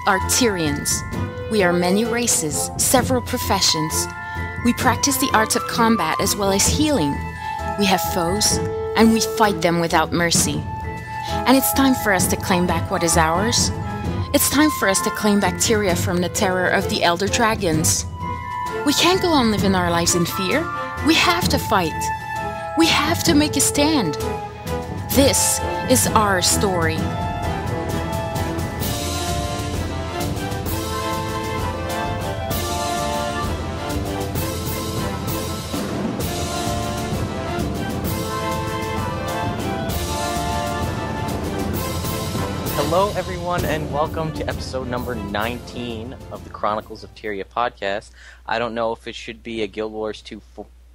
are Tyrians. We are many races, several professions. We practice the arts of combat as well as healing. We have foes, and we fight them without mercy. And it's time for us to claim back what is ours. It's time for us to claim back Tyria from the terror of the Elder Dragons. We can't go on living our lives in fear. We have to fight. We have to make a stand. This is our story. Hello, everyone, and welcome to episode number 19 of the Chronicles of Tyria podcast. I don't know if it should be a Guild Wars 2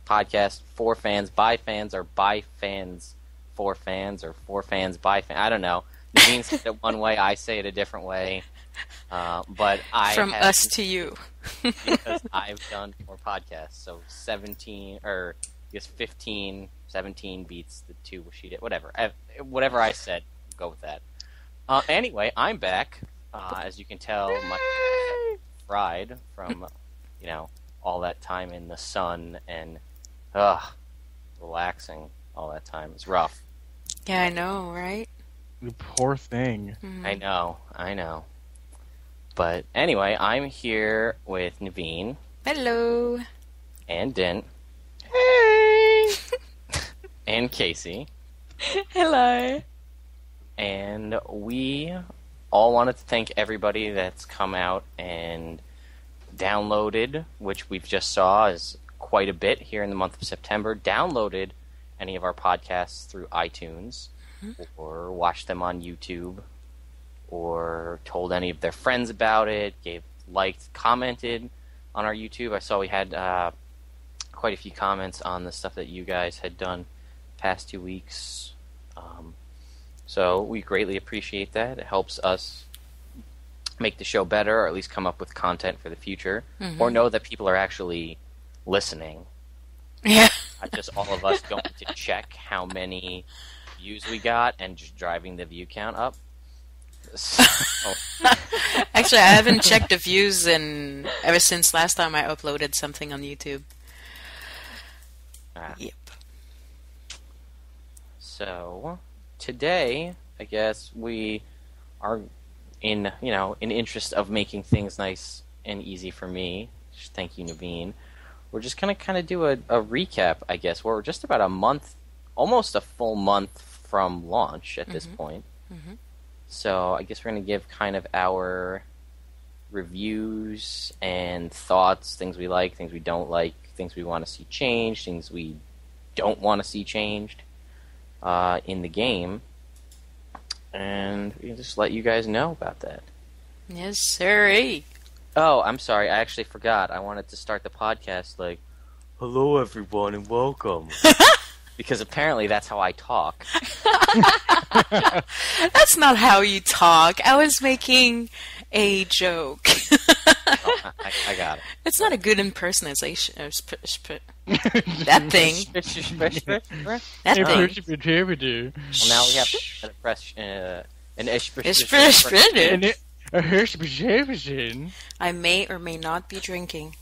podcast for fans, by fans, or by fans for fans, or for fans by fans. I don't know. Naveen said it one way, I say it a different way. But I From us to you. because I've done more podcasts. So 17, or I guess 15, 17 beats the 2 she did. Whatever I said, go with that. Anyway, I'm back. As you can tell, my fried from, all that time in the sun and, relaxing all that time. It's rough. Yeah, I know, right? You poor thing. Mm-hmm. I know. But anyway, I'm here with Naveen. Hello. And Dint. Hey! And Casey. Hello. And we all wanted to thank everybody that's come out and downloaded, which we've just saw is quite a bit here in the month of September, downloaded any of our podcasts through iTunes, or watched them on YouTube, or told any of their friends about it, liked, commented on our YouTube. I saw we had quite a few comments on the stuff that you guys had done past 2 weeks. So we greatly appreciate that. It helps us make the show better, or at least come up with content for the future, or know that people are actually listening. Yeah. Not just all of us going to check how many views we got and just driving the view count up. So, Actually, I haven't checked the views ever since last time I uploaded something on YouTube. Yep. So today, I guess we are in interest of making things nice and easy for me. Thank you, Naveen. We're just gonna kind of do a recap, I guess. We're just about a month, almost a full month from launch at this point. Mm-hmm. So I guess we're gonna give kind of our reviews and thoughts, things we like, things we don't like, things we want to see changed, things we don't want to see changed in the game, and we can just let you guys know about that. Yes, sir. Oh, I'm sorry, I actually forgot. I wanted to start the podcast like, hello everyone and welcome. Because apparently that's how I talk. That's not how you talk. I was making a joke. I got it. It's not a good impersonation. That thing. That thing. Well, now we have to press an I may or may not be drinking.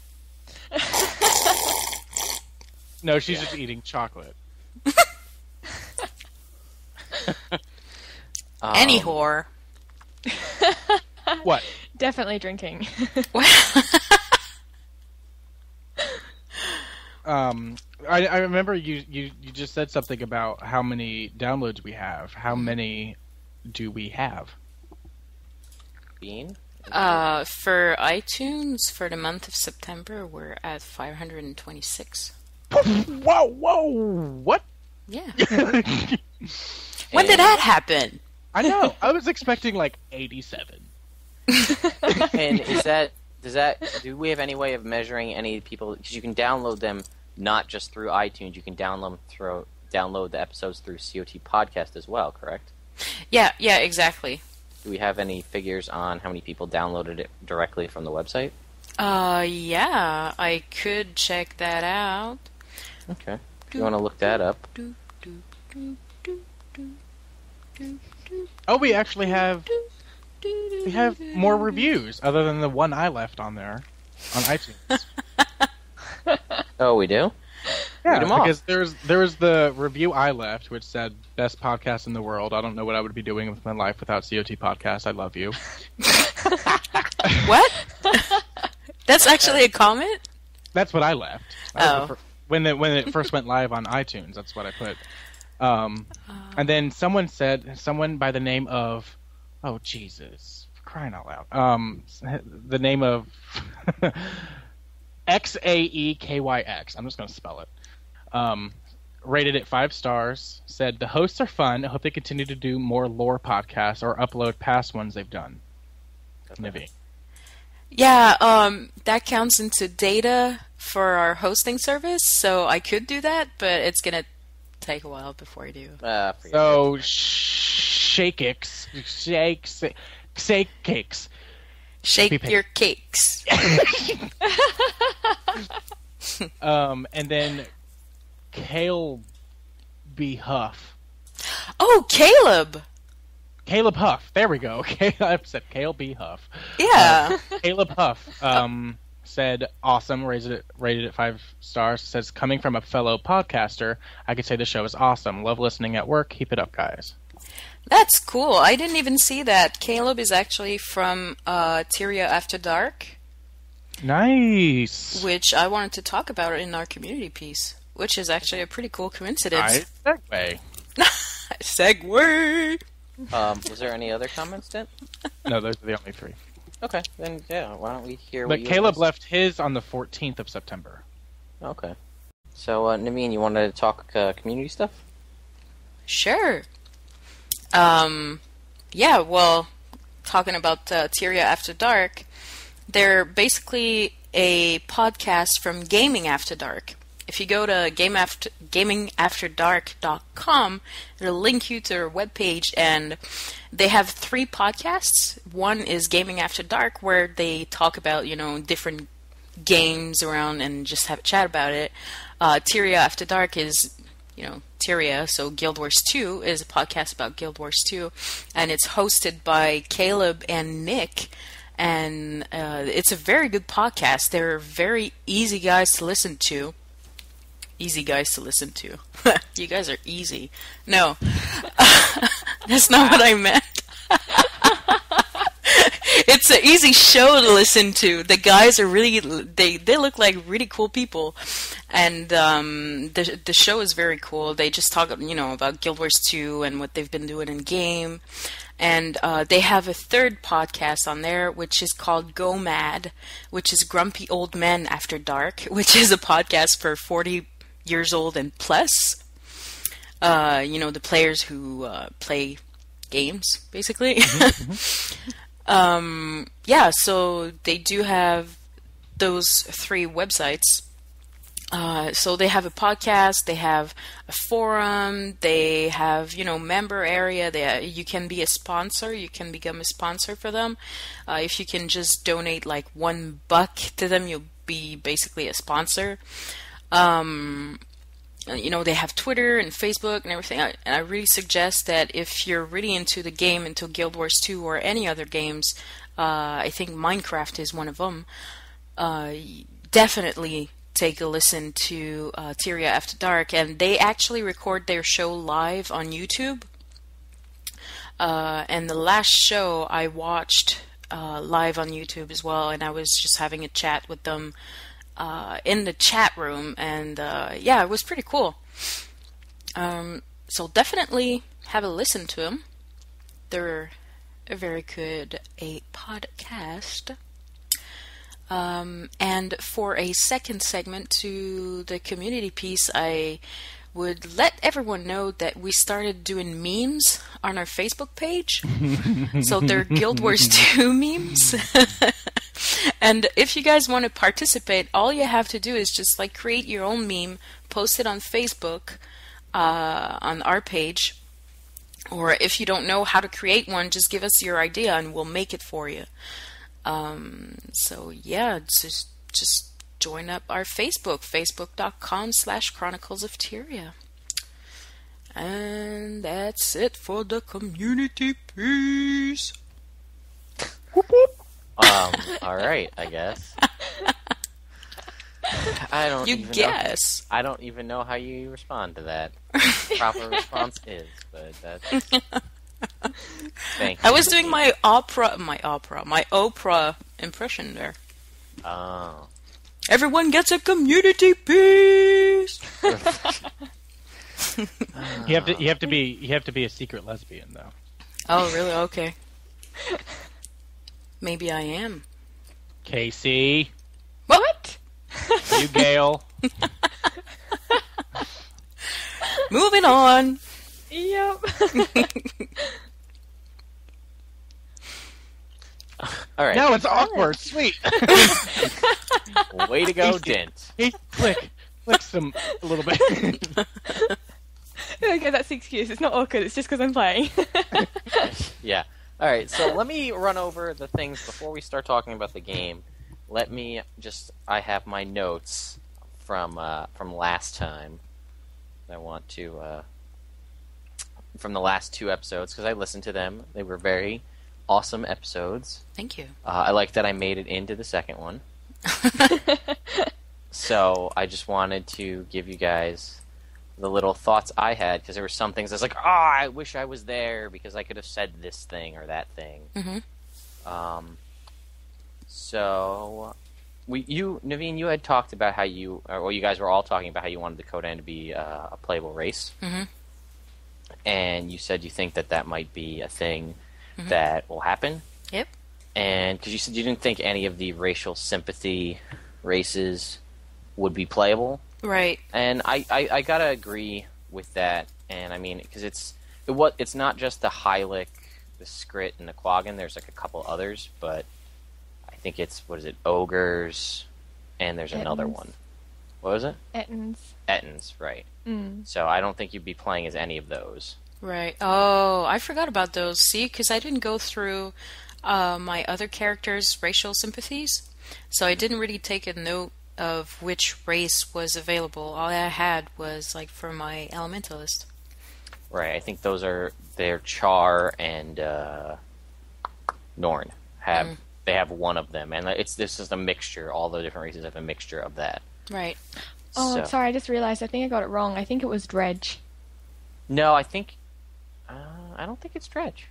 No, she's just eating chocolate. Any whore. What? Definitely drinking. I remember you just said something about how many downloads we have. How many do we have? Bean? For iTunes, for the month of September, we're at 526. Whoa! What? Yeah. When did that happen? I know. I was expecting like 87. And do we have any way of measuring any people? Because you can download them not just through iTunes. You can download the episodes through CoTPodcast as well, correct? Yeah, exactly. Do we have any figures on how many people downloaded it directly from the website? Yeah, I could check that out. Okay. If you want to look that up. Oh, we actually have We have more reviews other than the one I left on there on iTunes. Oh, we do? Yeah, Read 'em off. because there was the review I left, which said best podcast in the world. I don't know what I would be doing with my life without CoTPodcast. I love you. What? That's actually a comment? That's what I left. When it first went live on iTunes, that's what I put. And then someone by the name of, oh Jesus, for crying out loud, the name of XAEKYX. I'm just going to spell it. Rated it 5 stars. Said the hosts are fun. I hope they continue to do more lore podcasts or upload past ones they've done. Nivi. Yeah, that counts into data for our hosting service, so I could do that, but it's gonna take a while before I do. So shake cakes. Shake your cakes. And then Kale B. Huff. Oh, Caleb! Caleb Huff. There we go. I said Kale B. Huff. Yeah. Caleb Huff said awesome, rated it 5 stars. Says, coming from a fellow podcaster, I could say the show is awesome. Love listening at work. Keep it up, guys. That's cool. I didn't even see that. Caleb is actually from Tyria After Dark. Nice. Which I wanted to talk about in our community piece, which is actually a pretty cool coincidence. Nice segue. Segue! Was there any other comments, Dent? No, those are the only 3. Okay, then yeah, why don't we hear But what Caleb left his on the 14th of September. Okay. So, Naveen, you wanted to talk community stuff? Sure. Yeah, well, talking about Tyria After Dark, they're basically a podcast from Gaming After Dark. If you go to gamingafterdark.com, it'll link you to their webpage, and they have 3 podcasts. One is Gaming After Dark, where they talk about, different games around and just have a chat about it. Tyria After Dark is, Tyria, so Guild Wars 2 is a podcast about Guild Wars 2, and it's hosted by Caleb and Nick. And it's a very good podcast. They're very easy guys to listen to. Easy guys to listen to. You guys are easy. No. That's not what I meant. It's an easy show to listen to. The guys are really... They look like really cool people. And the show is very cool. They just talk, about Guild Wars 2 and what they've been doing in game. And they have a 3rd podcast on there, which is called Go Mad, which is Grumpy Old Men After Dark, which is a podcast for 40 years old and plus. The players who play games, basically. Yeah, so they do have those 3 websites. So they have a podcast, they have a forum, they have, member area. You can be a sponsor, you can become a sponsor for them. If you can just donate like $1 to them, you'll be basically a sponsor. They have Twitter and Facebook and everything. And I really suggest that if you're really into the game, into Guild Wars 2 or any other games, I think Minecraft is one of them, definitely take a listen to Tyria After Dark. And they actually record their show live on YouTube. And the last show I watched live on YouTube as well, and I was just having a chat with them in the chat room, and yeah, it was pretty cool. So definitely have a listen to them. They're a very good podcast. And for a second segment to the community piece, I would let everyone know that we started doing memes on our Facebook page. So they're Guild Wars 2 memes. And if you guys want to participate, all you have to do is just create your own meme, post it on Facebook, on our page. Or if you don't know how to create one, just give us your idea and we'll make it for you. So yeah, just join up our Facebook, facebook.com/Chronicles of Tyria. And that's it for the community piece. All right, I guess. I don't even know how you respond to that. Proper response is, but that's. Thank you. I was doing my Oprah impression there. Oh. Everyone gets a community piece. You have to be a secret lesbian though. Oh, really? Okay. Maybe I am. Casey. What? You, Gail. Moving on. Yep. All right. Now it's awkward. Sweet. Way to go, Dent. Hey, click some a little bit. Okay, that's the excuse. It's not awkward. It's just because I'm playing. Yeah. All right. So let me run over the things before we start talking about the game. I have my notes from last time. I want to from the last 2 episodes because I listened to them. They were very awesome episodes. Thank you. I like that I made it into the second one. So I just wanted to give you guys the little thoughts I had because there were some things I was like, I wish I was there because I could have said this thing or that thing. Mm-hmm. So Naveen, you had talked about how you guys were all talking about how you wanted the Codan to be a playable race. Mm-hmm. And you said you think that might be a thing that will happen. Yep. And because you said you didn't think any of the racial sympathy races would be playable. Right. And I gotta agree with that. And I mean, because it's not just the Hylic, the Skrit, and the Quaggan. There's like a couple others, but I think it's, ogres, and there's another one. What was it? Ettins, right. So I don't think you'd be playing as any of those. Right. Oh, I forgot about those. See, because I didn't go through my other characters' racial sympathies, so I didn't really take a note of which race was available. All I had was like for my elementalist. Right. I think they're Char and Norn they have one of them, and this is a mixture. All the different races have a mixture of that. Right. Oh, I'm sorry. I just realized. I think I got it wrong. I think it was Dredge. No, I think. I don't think it's Dredge.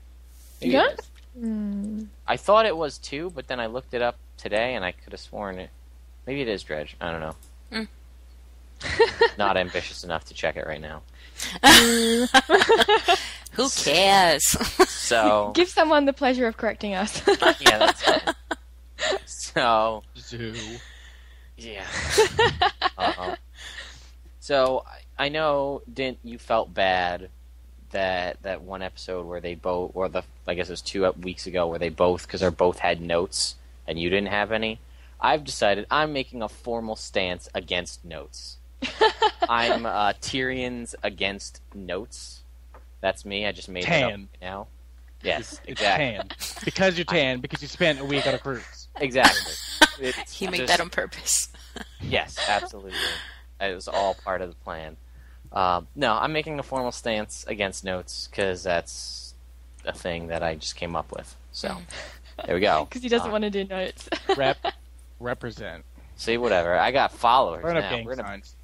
Maybe Yeah? it is. I thought it was too, but then I looked it up today, and I could have sworn it. Maybe it is Dredge. I don't know. Not ambitious enough to check it right now. Who cares? So Give someone the pleasure of correcting us. yeah, that's fine. So Zoo. yeah. So I know, didn't you felt bad that one episode where they both, I guess it was 2 weeks ago, where they both, because they both had notes and you didn't have any. I've decided I'm making a formal stance against notes. I'm Tyrion's against notes. That's me. I just made it up now. Yes, exactly. Tan. Because you're tan, because you spent a week on a cruise. Exactly. He made that on purpose. Yes, absolutely. It was all part of the plan. No, I'm making a formal stance against notes because that's a thing that I just came up with. So, there we go. Because he doesn't want to do notes. Represent. See, whatever. I got followers Burn up now. gang signs.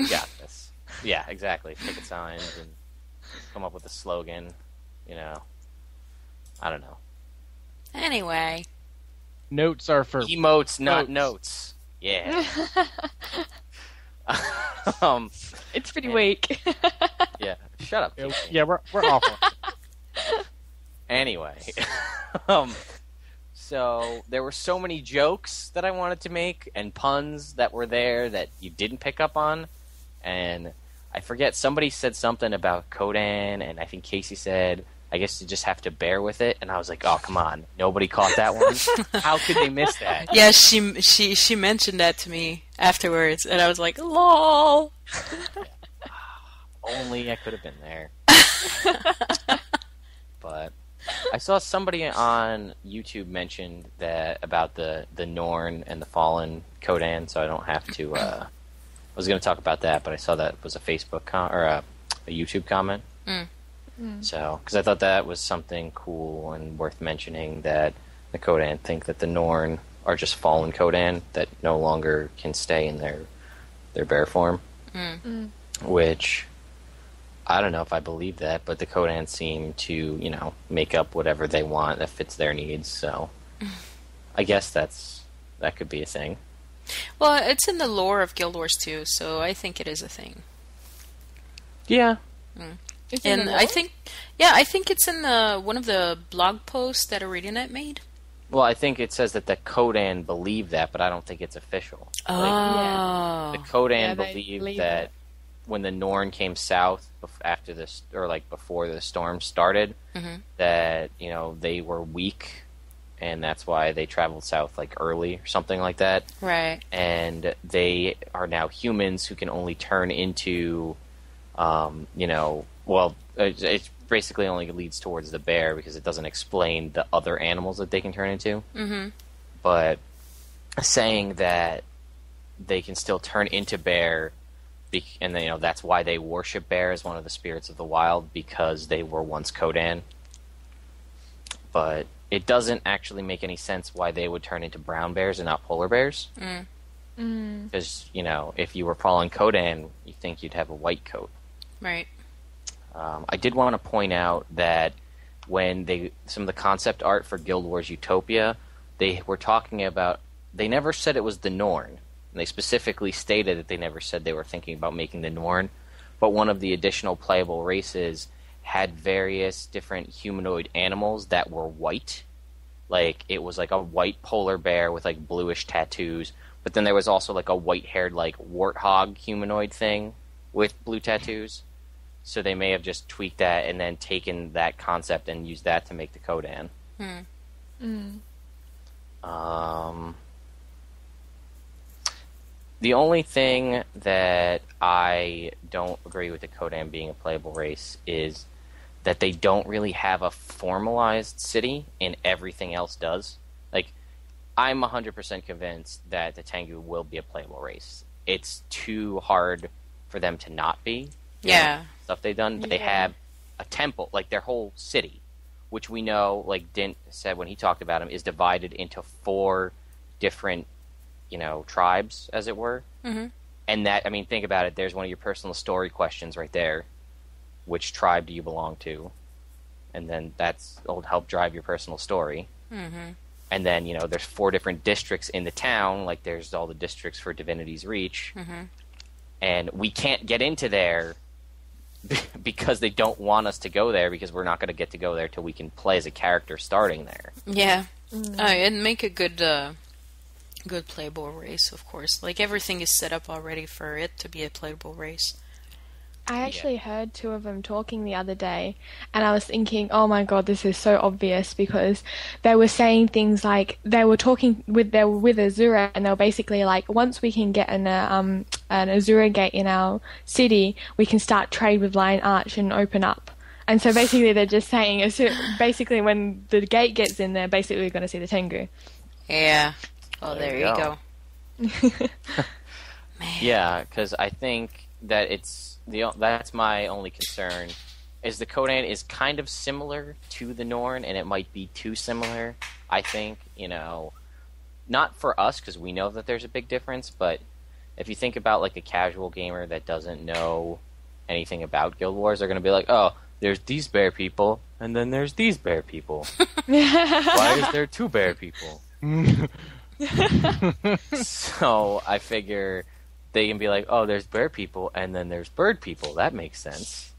Got this. Yeah, exactly. Picket signs and come up with a slogan. I don't know. Anyway. Notes are for emotes, not notes. Yeah. It's pretty weak. Yeah. Shut up. Yeah, we're awful. Anyway. So there were so many jokes that I wanted to make and puns that were there that you didn't pick up on. And I forget, somebody said something about Codan, and I think Casey said, I guess you just have to bear with it. And I was like, oh, come on. Nobody caught that one? How could they miss that? Yeah, she mentioned that to me afterwards, and I was like, lol. Only I could have been there. But I saw somebody on YouTube mentioned that about the Norn and the Fallen Codan, so I don't have to. I was going to talk about that, but I saw that was a Facebook or a YouTube comment. So, because I thought that was something cool and worth mentioning, that the Kodan think that the Norn are just fallen Kodan that no longer can stay in their bear form. Which, I don't know if I believe that, but the Kodan seem to, make up whatever they want that fits their needs, so I guess that could be a thing. Well, it's in the lore of Guild Wars 2, so I think it is a thing. Yeah. And I think it's in one of the blog posts that ArenaNet made. Well, I think it says that the Kodan believe that, but I don't think it's official. Oh. The Kodan believe that when the Norn came south after this, or before the storm started, that they were weak, and that's why they traveled south early or something like that. Right. And they are now humans who can only turn into, it basically only leads towards the bear because it doesn't explain the other animals that they can turn into. Mm-hmm. But saying that they can still turn into bear, and that's why they worship bear as one of the spirits of the wild, because they were once Kodan. But it doesn't actually make any sense why they would turn into brown bears and not polar bears. Because, if you were fallen Kodan, you think you'd have a white coat. Right. I did want to point out that when some of the concept art for Guild Wars Utopia, they were talking about, they never said it was the Norn. And they specifically stated that they never said they were thinking about making the Norn. But one of the additional playable races had various different humanoid animals that were white. It was a white polar bear with bluish tattoos, but then there was also a white-haired warthog humanoid thing with blue tattoos. So they may have just tweaked that and then taken that concept and used that to make the Kodan. The only thing that I don't agree with the Kodan being a playable race is that they don't really have a formalized city, and everything else does. I'm 100% convinced that the Tengu will be a playable race. It's too hard for them to not be. Stuff they've done, but they have a temple, their whole city, which we know, Dint said when he talked about them, is divided into 4 different, tribes, as it were. Mm-hmm. And that, think about it, there's one of your personal story questions right there. Which tribe do you belong to? And then that'll help drive your personal story. Mm-hmm. And then, there's 4 different districts in the town, there's all the districts for Divinity's Reach. Mm-hmm. And we can't get into there because they don't want us to go there, because we're not going to get to go there till we can play as a character starting there. Yeah. And make a good playable race, of course. Everything is set up already for it to be a playable race. I actually heard 2 of them talking the other day, and I was thinking, oh my god, this is so obvious, because they were saying things they were talking with Azura, and they were basically once we can get an Azura gate in our city, we can start trade with Lion Arch and open up. And so basically they're just saying, basically when the gate gets in there, basically we're going to see the Tengu. Yeah. Well, there you go. Man. Yeah, because I think that that's my only concern, is the Kodan is kind of similar to the Norn, and it might be too similar, I think, not for us, because we know that there's a big difference, but if you think about, a casual gamer that doesn't know anything about Guild Wars, they're going to be like, oh, there's these bear people, and then there's these bear people. Why is there 2 bear people? So, I figure they can be like, oh, there's bear people, and then there's bird people. That makes sense.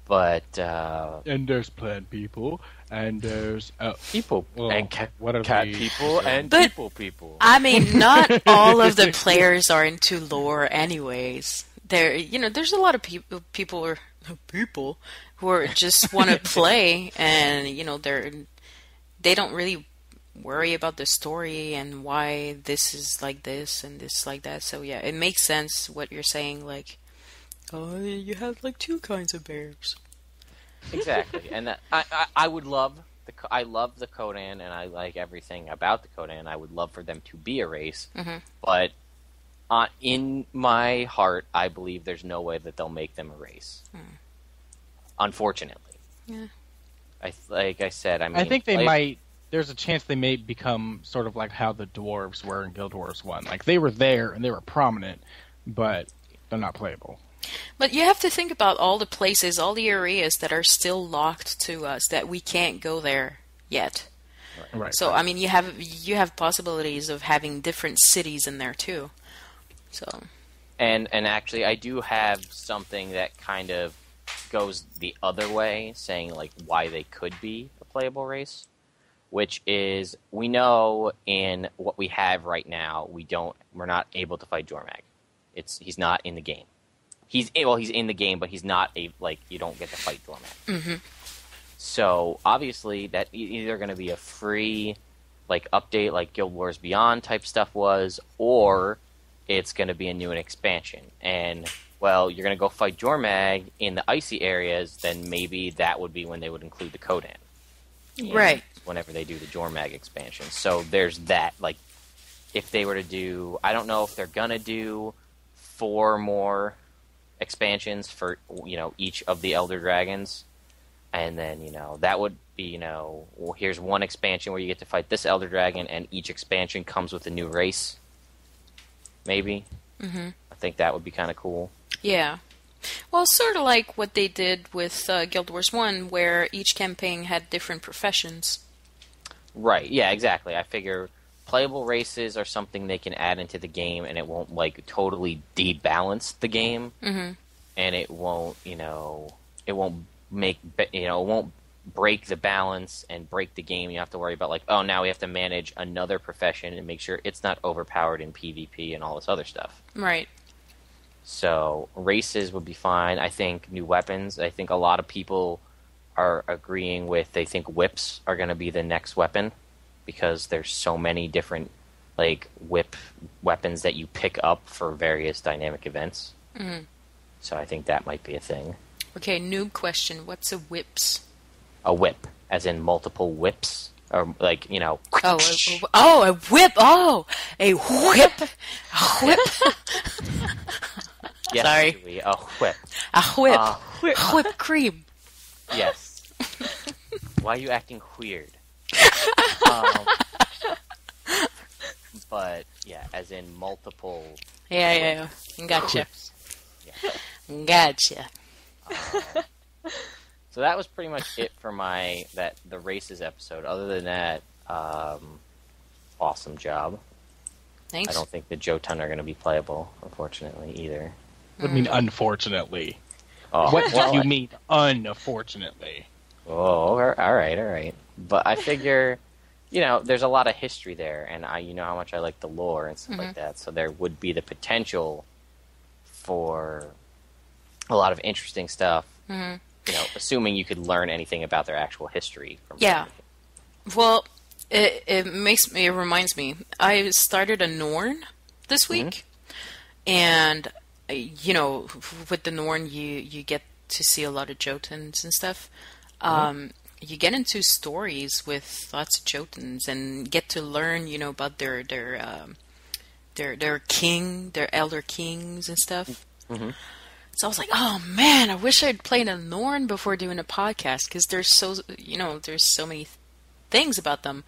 But, and there's plant people, and there's... people. Well, and cat we... people, and but, people. Not all of the players are into lore anyways. There's a lot of people who are just want to play, and, they don't really worry about the story and why this is like this and this like that. So yeah, it makes sense what you're saying. Oh, you have 2 kinds of bears. Exactly, and I would love I love the Kodan, and I like everything about the Kodan. I would love for them to be a race, but in my heart, I believe there's no way that they'll make them a race. Unfortunately, yeah. Like I said, I think they might there's a chance they may become sort of like how the dwarves were in Guild Wars 1. Like, they were there and they were prominent, but they're not playable. But you have to think about all the places, all the areas that are still locked to us, that we can't go there yet. Right. So, I mean, you have possibilities of having different cities in there, too. So... And actually, I do have something that kind of goes the other way, saying like why they could be a playable race, which is we know in what we have right now, we're not able to fight Jormag. He's not in the game. He's in the game, but he's not you don't get to fight Jormag. Mm-hmm. So obviously, that either going to be a free update like Guild Wars Beyond type stuff was, or it's going to be a new expansion. And, well, you're going to go fight Jormag in the icy areas, then maybe that would be when they would include the Kodan. Right. Whenever they do the Jormag expansion. So there's that. Like, if they were to do... I don't know if they're going to do 4 more expansions for, each of the Elder Dragons. And then, that would be, well, here's one expansion where you get to fight this Elder Dragon, and each expansion comes with a new race. Maybe. Mm-hmm. I think that would be kind of cool. Yeah. Well, sort of like what they did with Guild Wars 1, where each campaign had different professions. Right, yeah, exactly. I figure playable races are something they can add into the game, and it won't, totally debalance the game. Mm-hmm. And it won't, it won't make, it won't break the balance and break the game. You have to worry about now we have to manage another profession and make sure it's not overpowered in PvP and all this other stuff. Right. So races would be fine. I think new weapons. I think a lot of people are agreeing with. They think whips are going to be the next weapon because there's so many different whip weapons that you pick up for various dynamic events. Mm-hmm. So I think that might be a thing. Okay, noob question. What's a whips? A whip, as in multiple whips, or Oh, a whip! Oh, a whip! A whip! Yes, Sorry. Julie, a whip. A whip! Whipped cream. Yes. Why are you acting weird? But yeah, as in multiple. Yeah. Gotcha. Yeah. Gotcha. So that was pretty much it for the races episode. Other than that, awesome job. Thanks. I don't think the Jotun are going to be playable, unfortunately, either. What do you mean, unfortunately? Oh, What do you mean, unfortunately? Oh, all right. But I figure, there's a lot of history there, and you know how much I like the lore and stuff like that, so there would be the potential for a lot of interesting stuff. Mm-hmm. Assuming you could learn anything about their actual history. Yeah. Well, it reminds me. I started a Norn this week, and with the Norn, you get to see a lot of Jotuns and stuff. You get into stories with lots of Jotuns and get to learn, about their king, their elder kings and stuff. Mm-hmm. So I was like, oh man, I wish I'd played a Norn before doing a podcast because there's so many things about them,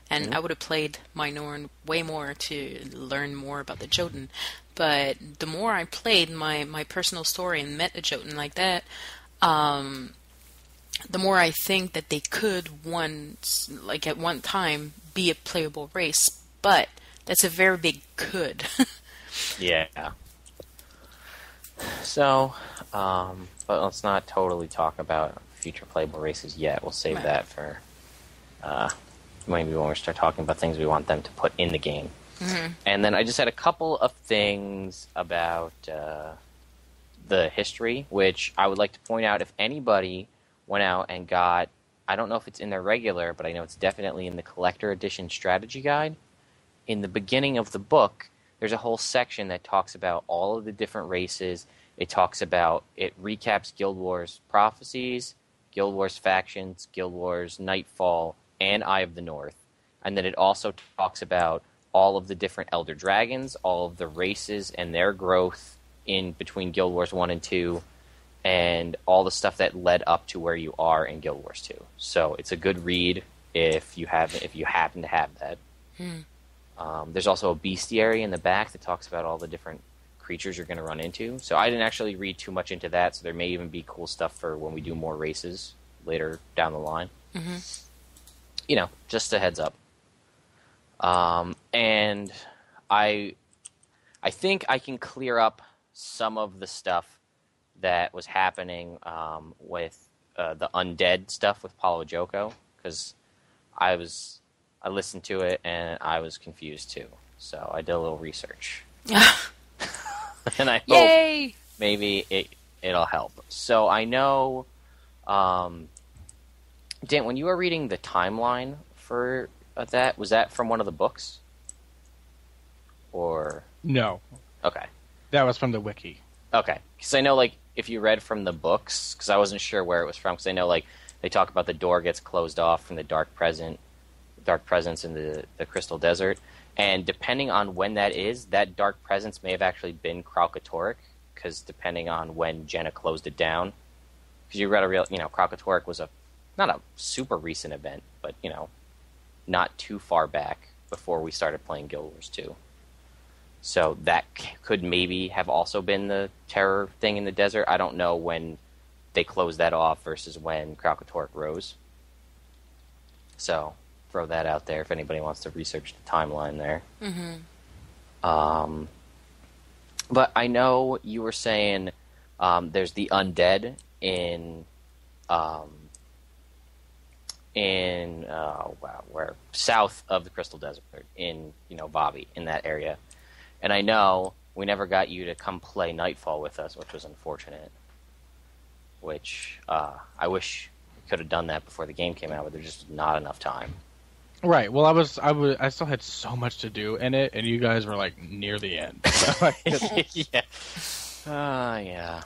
and I would have played my Norn way more to learn more about the Jotun. But the more I played my personal story and met a Jotun like that, the more I think that they could at one time be a playable race. But that's a very big could. Yeah. So, but let's not totally talk about future playable races yet. We'll save that for maybe when we start talking about things we want them to put in the game. Mm-hmm. And then I just had a couple of things about the history, which I would like to point out. If anybody went out and got, I don't know if it's in their regular, but I know it's definitely in the collector edition strategy guide. In the beginning of the book, there's a whole section that talks about all of the different races. It recaps Guild Wars Prophecies, Guild Wars Factions, Guild Wars Nightfall, and Eye of the North. And then it also talks about all of the different Elder Dragons, all of the races and their growth in between Guild Wars 1 and 2, and all the stuff that led up to where you are in Guild Wars 2. So it's a good read. if you happen to have that. There's also a bestiary in the back that talks about all the different creatures you're going to run into. So I didn't actually read too much into that, so there may even be cool stuff for when we do more races later down the line. You know, just a heads up. And I think I can clear up some of the stuff that was happening with the undead stuff with Paulo Joko, because I listened to it and I was confused too. So I did a little research. And I hope maybe it'll help. So I know, Dan, when you were reading the timeline for that, was that from one of the books? Or No. Okay. That was from the wiki. Okay. Because I know, like, if you read from the books, because I wasn't sure where it was from, because I know, like, they talk about the door gets closed off from the dark presence in the Crystal Desert, and depending on when that is, that dark presence may have actually been Kralkatorrik, because depending on when Jenna closed it down, because you read Kralkatorrik was not a super recent event, but, you know, not too far back before we started playing Guild Wars 2. So that could maybe have also been the terror thing in the desert. I don't know when they closed that off versus when Kralkatorrik rose. So throw that out there if anybody wants to research the timeline there. But I know you were saying there's the undead in where south of the Crystal Desert in Vavi, in that area. And I know we never got you to come play Nightfall with us, which was unfortunate. Which I wish we could have done that before the game came out, but there's just not enough time. Right. Well, I still had so much to do in it, and you guys were like near the end. So yeah.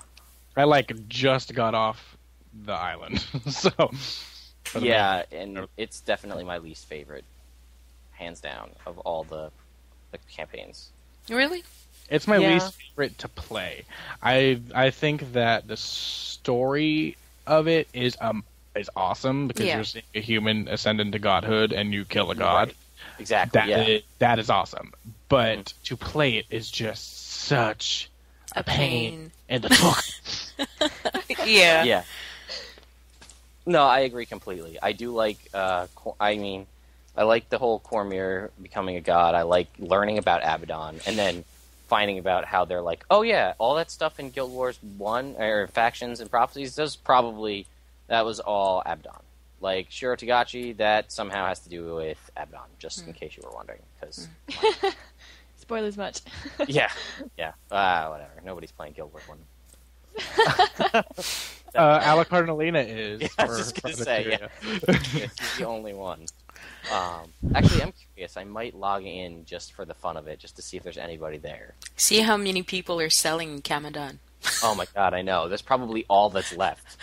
I just got off the island, so. Yeah, and it's definitely my least favorite, hands down, of all the campaigns. Really? It's my least favorite to play. I think that the story of it is awesome, because you're seeing a human ascend into godhood and you kill a god. Right. Exactly. That is awesome. But to play it is just such a pain in the fuck. Yeah. No, I agree completely. I do like. I like the whole Cormyr becoming a god. I like learning about Abaddon, and then finding about how they're like, oh yeah, all that stuff in Guild Wars 1, or Factions and Prophecies, that was all Abaddon. Like, Shiro Tagachi, that somehow has to do with Abaddon, just in case you were wondering. Cause, spoilers much. Yeah. Whatever. Nobody's playing Guild Wars 1. Ala Cardinalina is. Yeah, I was just going to say, he's the only one. Actually, I'm curious. I might log in just for the fun of it, just to see if there's anybody there. See how many people are selling Kamadan. Oh my god, I know. That's probably all that's left.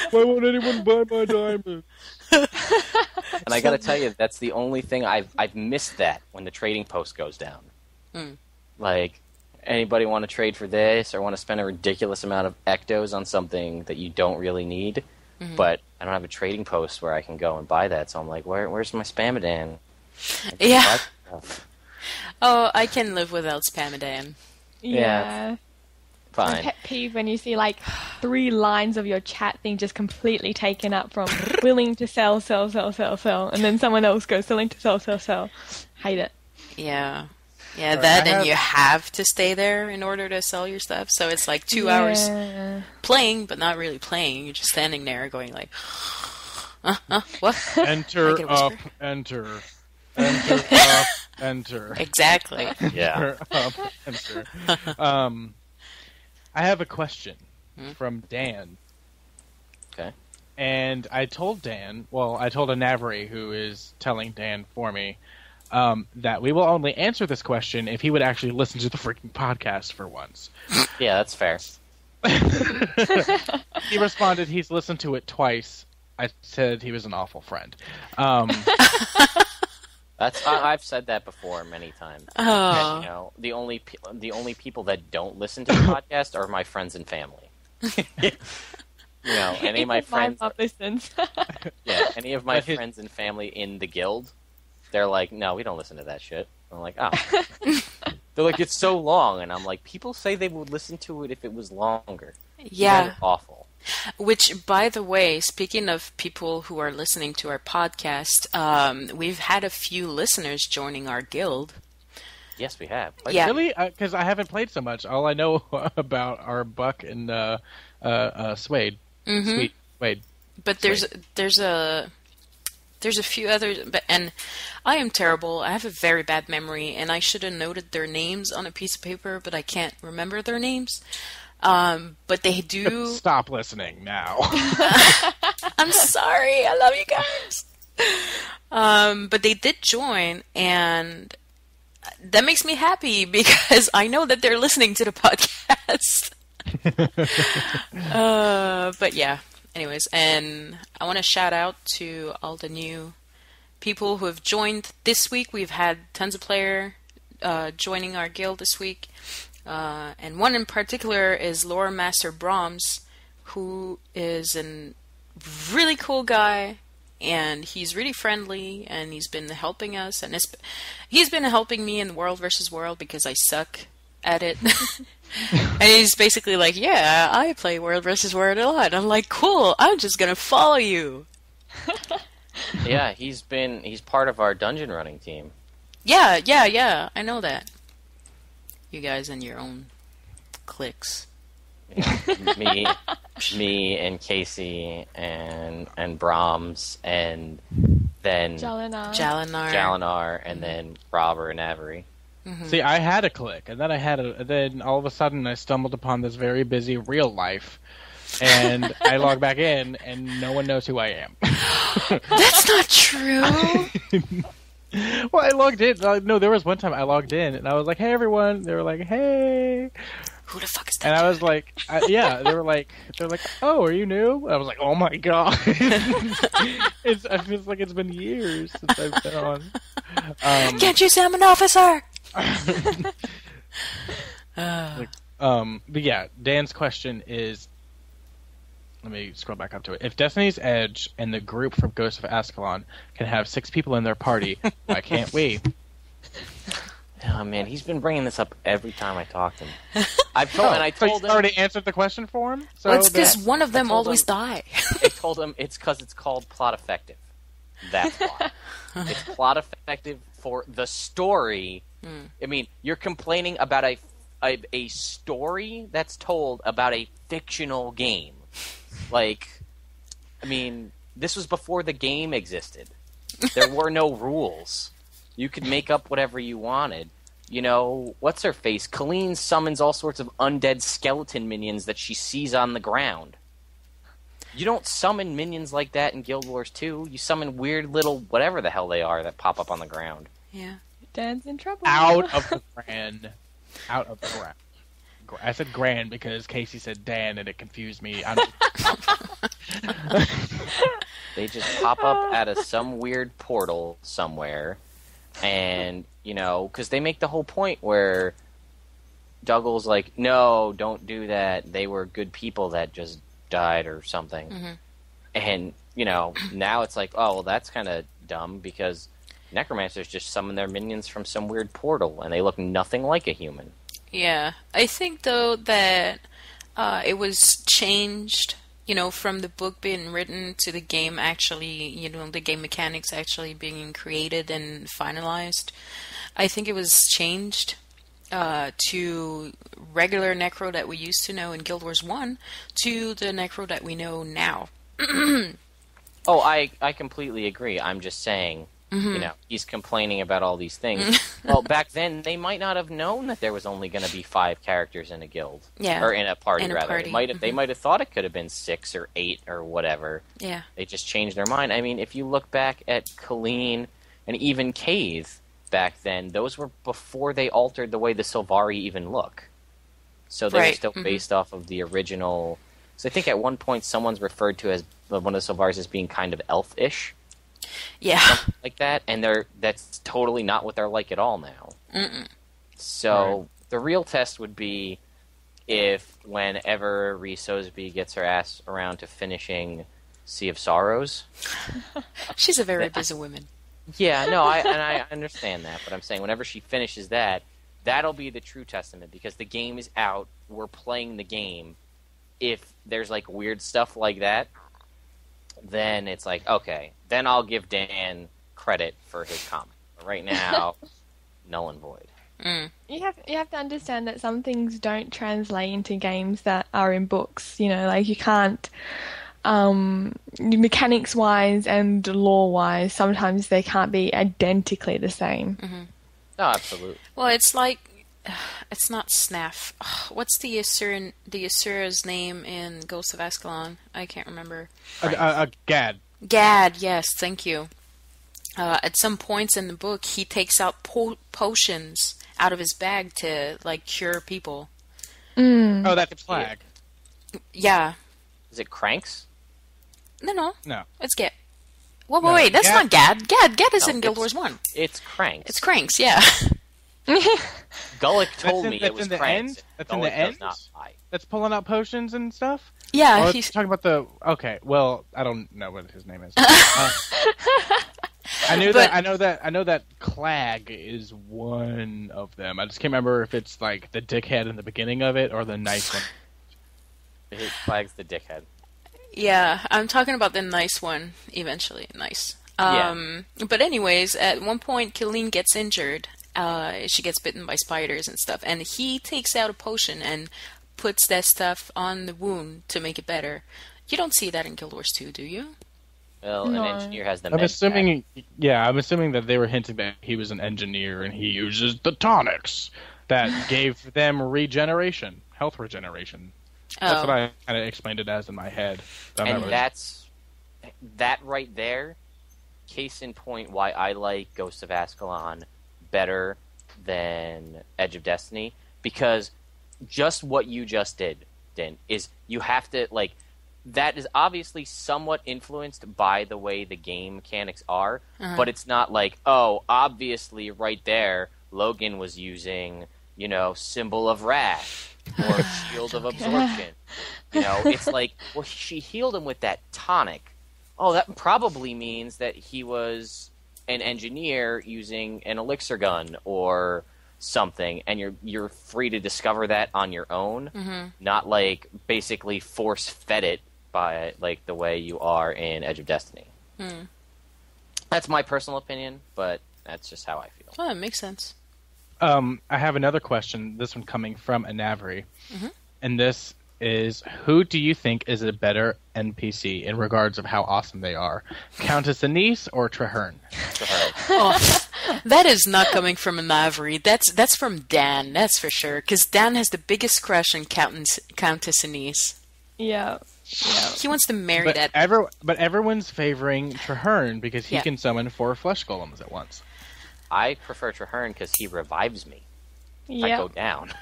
Why won't anyone buy my diamond? And I gotta tell you, that's the only thing I've missed that when the trading post goes down. Like, anybody want to trade for this, or want to spend a ridiculous amount of ectos on something that you don't really need? But I don't have a trading post where I can go and buy that, so I'm like, where's my Spamadan? Yeah. Oh, I can live without Spamadan. Yeah. Fine. My pet peeve when you see 3 lines of your chat thing just completely taken up from willing to sell, and then someone else goes willing to sell. Hate it. Yeah. Yeah, that, and you have to stay there in order to sell your stuff. So it's 2 hours playing, but not really playing. You're just standing there going what? Enter, up, enter. Enter, up, enter. Exactly. Yeah. Enter, up, enter. I have a question from Dan. Okay. And I told Anavri, who is telling Dan for me, that we will only answer this question if he would actually listen to the freaking podcast for once. Yeah, that's fair. He responded, he's listened to it twice. I said he was an awful friend. I've said that before many times. Oh. And, the only people that don't listen to the podcast are my friends and family. any of my friends. My mom listens. Yeah, any of my friends and family in the guild, they're like, no, we don't listen to that shit. I'm like, oh. They're like, it's so long, and I'm like, people say they would listen to it if it was longer. Yeah. Awful. Which, by the way, speaking of people who are listening to our podcast, we've had a few listeners joining our guild. Yes, we have. Yeah. Really? Because I haven't played so much. All I know about are Buck and Suede. Mm-hmm. Suede. But there's a few others, and I am terrible. I have a very bad memory, and I should have noted their names on a piece of paper, but I can't remember their names. But they do... Stop listening now. I'm sorry. I love you guys. But they did join, and that makes me happy because I know that they're listening to the podcast. But yeah. Anyways, and I want to shout out to all the new people who have joined this week. We've had tons of players joining our guild this week. And one in particular is Lore Master Brahms, who is a really cool guy, and he's really friendly, and he's been helping us, and he's been helping me in World vs. World because I suck at it. And he's basically like, yeah, I play World vs. World a lot. I'm like, cool, I'm just gonna follow you. Yeah, he's part of our dungeon running team. Yeah, I know that. You guys and your own cliques. Yeah, me and Casey and Brahms and then Jalinar, and then Robert and Avery. Mm-hmm. See, I had a click, and then all of a sudden I stumbled upon this very busy real life, and I log back in, and no one knows who I am. That's not true. Well, I logged in. No, there was one time I logged in, and I was like, "Hey, everyone!" They were like, "Hey." Who the fuck is that? And I was like, "Yeah." They're like, "Oh, are you new?" I was like, "Oh my god!" It feels like it's been years since I've been on. Can't you say I'm an officer? But yeah, Dan's question is, let me scroll back up to it. If Destiny's Edge and the group from Ghost of Ascalon can have 6 people in their party, why can't we? Oh man, he's been bringing this up every time I talk to him. I told him. Already answered the question for him. So it's because one of them always die. I told him it's because it's called plot effective. That's why. It's plot effective for the story. I mean, you're complaining about a story that's told about a fictional game. Like, I mean, this was before the game existed. There were no rules. You could make up whatever you wanted. You know, what's her face? Colleen summons all sorts of undead skeleton minions that she sees on the ground. You don't summon minions like that in Guild Wars 2. You summon weird little whatever the hell they are that pop up on the ground. Yeah. Dan's in trouble. Out of the grand. I said grand because Casey said Dan and it confused me. They just pop up out of some weird portal somewhere. And, you know, because they make the whole point where Douglas like, no, don't do that. They were good people that just died or something. Mm-hmm. And, you know, now it's like, oh, well, that's kind of dumb because necromancers just summon their minions from some weird portal and they look nothing like a human. Yeah. I think, though, that it was changed, you know, from the book being written to the game actually, you know, the game mechanics actually being created and finalized. I think it was changed to regular Necro that we used to know in Guild Wars 1 to the Necro that we know now. Oh, I completely agree. I'm just saying, you know, he's complaining about all these things. Well, back then, they might not have known that there was only going to be 5 characters in a guild. Yeah. Or in a party, rather. Party. They might have thought it could have been 6 or 8 or whatever. Yeah. They just changed their mind. I mean, if you look back at Colleen and even Cave back then, those were before they altered the way the Sylvari even look. So they were still based off of the original... So I think at one point someone's referred to as one of the Sylvaris as being kind of elf-ish. Yeah. Something like that, and that's totally not what they're like at all now. Mm-mm. So the real test would be, if whenever Rhys Sosby gets her ass around to finishing Sea of Sorrows. She's a very busy woman. Yeah, no, I understand that, but I'm saying whenever she finishes that, that'll be the true testament, because the game is out, we're playing the game. If there's like weird stuff like that, then it's like, okay, then I'll give Dan credit for his comment. But right now, null and void. Mm. You have to understand that some things don't translate into games that are in books. You know, like you can't, mechanics wise and lore wise, sometimes they can't be identically the same. Mm-hmm. No, absolutely. Well, it's like, it's not Snaff. What's the Asura's name in Ghost of Ascalon? I can't remember. Gad. Gad, yes, thank you. At some points in the book, he takes out potions out of his bag to, like, cure people. Mm. Oh, that's a flag. Yeah. Is it Cranks? No. It's Gad. Wait, that's not Gad. Gad is in Guild Wars 1. It's Cranks. It's Cranks, yeah. Gullick told me it was Cranks. That's in the end? Not lie. That's pulling out potions and stuff? Yeah, he's talking about the... Okay, well, I don't know what his name is. I know that Clag is one of them. I just can't remember if it's like the dickhead in the beginning of it or the nice one. Clag's the dickhead. Yeah, I'm talking about the nice one eventually. Nice. But anyways, at one point, Killeen gets injured. She gets bitten by spiders and stuff, and he takes out a potion and puts that stuff on the wound to make it better. You don't see that in Guild Wars 2, do you? Well, No. an engineer has the I'm assuming that they were hinting that he was an engineer and he uses the tonics that gave them regeneration, health regeneration. That's what I kind of explained it as in my head. That's that right there. Case in point, why I like Ghost of Ascalon better than Edge of Destiny, because just what you just did, Din, is you have to, like, that is obviously somewhat influenced by the way the game mechanics are, but it's not like, oh, obviously right there, Logan was using, Symbol of Wrath or Shield of Absorption. It's like, well, she healed him with that tonic. Oh, that probably means that he was an engineer using an elixir gun or something, and you're free to discover that on your own, not like basically force fed it by like the way you are in Edge of Destiny. That's my personal opinion, but that's just how I feel. Oh, it makes sense. I have another question. This one coming from Anavri, and this is: who do you think is a better NPC in regards of how awesome they are, Countess Anise or Traherne? Oh, that is not coming from Anavri. That's from Dan. That's for sure. Because Dan has the biggest crush on Countess Anise. Yeah. He wants to marry that. But everyone's favoring Traherne because he can summon 4 flesh golems at once. I prefer Traherne because he revives me if I go down.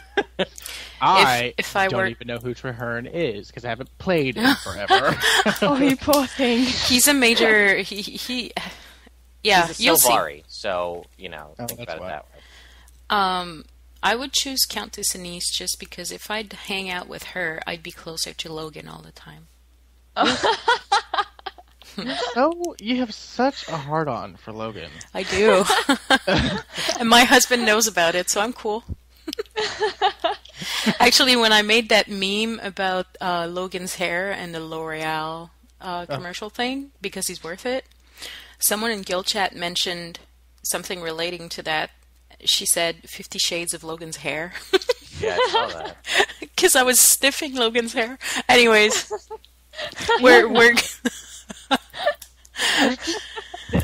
I if don't even know who Traherne is because I haven't played him forever. Oh, you poor thing. He's a major. He yeah, he's a you'll Sylvari, so think about it that way. I would choose Countess Anise just because if I'd hang out with her, I'd be closer to Logan all the time. So you have such a hard-on for Logan. I do. And my husband knows about it, so I'm cool. Actually, when I made that meme about Logan's hair and the L'Oreal commercial thing, because he's worth it, someone in Guild Chat mentioned something relating to that. She said 50 Shades of Logan's hair. Yeah, I saw that. Because I was sniffing Logan's hair. Anyways, we're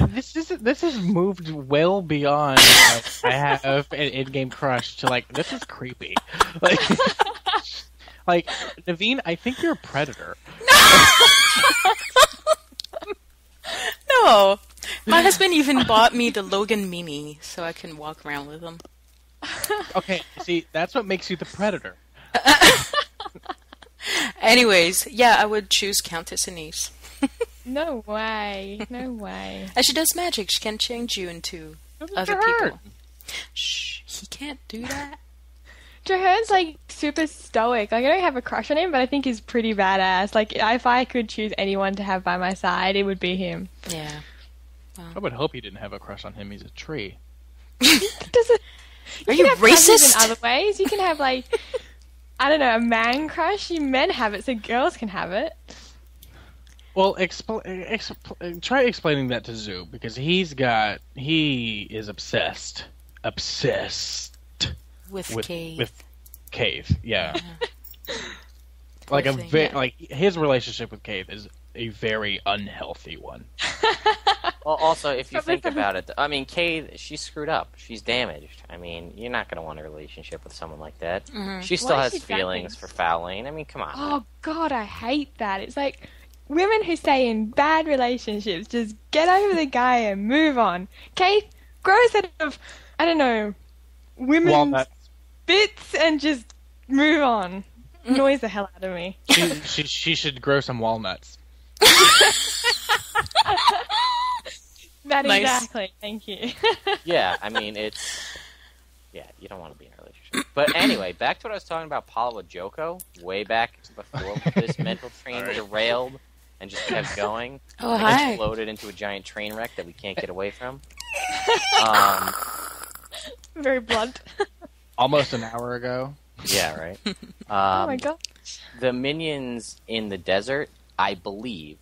This has moved well beyond I have an in-game crush to like this is creepy. Like Naveen, I think you're a predator. No. My husband even bought me the Logan Mini so I can walk around with him. Okay, see, that's what makes you the predator. Anyways, yeah, I would choose Countess Anise. No way. No way. And she does magic. She can change you into other people. Shh, he can't do that. Jahear's like super stoic. Like I don't have a crush on him, but I think he's pretty badass. Like if I could choose anyone to have by my side, it would be him. Yeah. Well. I would hope he didn't have a crush on him. He's a tree. Are you racist? In other ways, you can have like I don't know, a man crush. Men have it, so girls can have it. Well, try explaining that to Zoo because he is obsessed with Cave. With Cave, yeah. Like his relationship with Cave is a very unhealthy one. Well, also, if you think about it, I mean, Cave, she's screwed up. She's damaged. I mean, you're not going to want a relationship with someone like that. Mm-hmm. She still has feelings for Fowlane. I mean, come on. Oh, God, I hate that. It's like women who stay in bad relationships, just get over the guy and move on. Cave, grow a set of, I don't know, women's bits and just move on. Annoys the hell out of me. She should grow some walnuts. That nice. Exactly. Thank you. Yeah, I mean, you don't want to be in a relationship. But anyway, back to what I was talking about, Paula Joko, way back before this mental train derailed and just kept going. Oh, hi. Exploded into a giant train wreck that we can't get away from. Very blunt. Almost an hour ago. Yeah, right. Oh my god. The minions in the desert, I believe,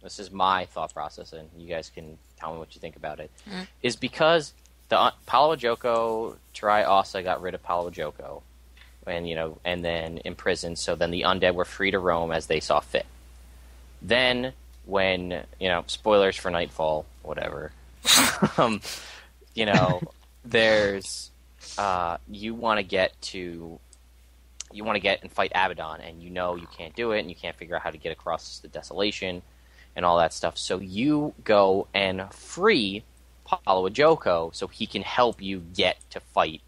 this is my thought process, and you guys can tell me what you think about it, is because the Paolo Joko, Tarai Asa got rid of Paolo Joko, and then imprisoned, so then the undead were free to roam as they saw fit. Then, when, spoilers for Nightfall, whatever, there's, you want to get and fight Abaddon, and you can't do it, and you can't figure out how to get across the desolation, and all that stuff. So you go and free Paolo Joko so he can help you get to fight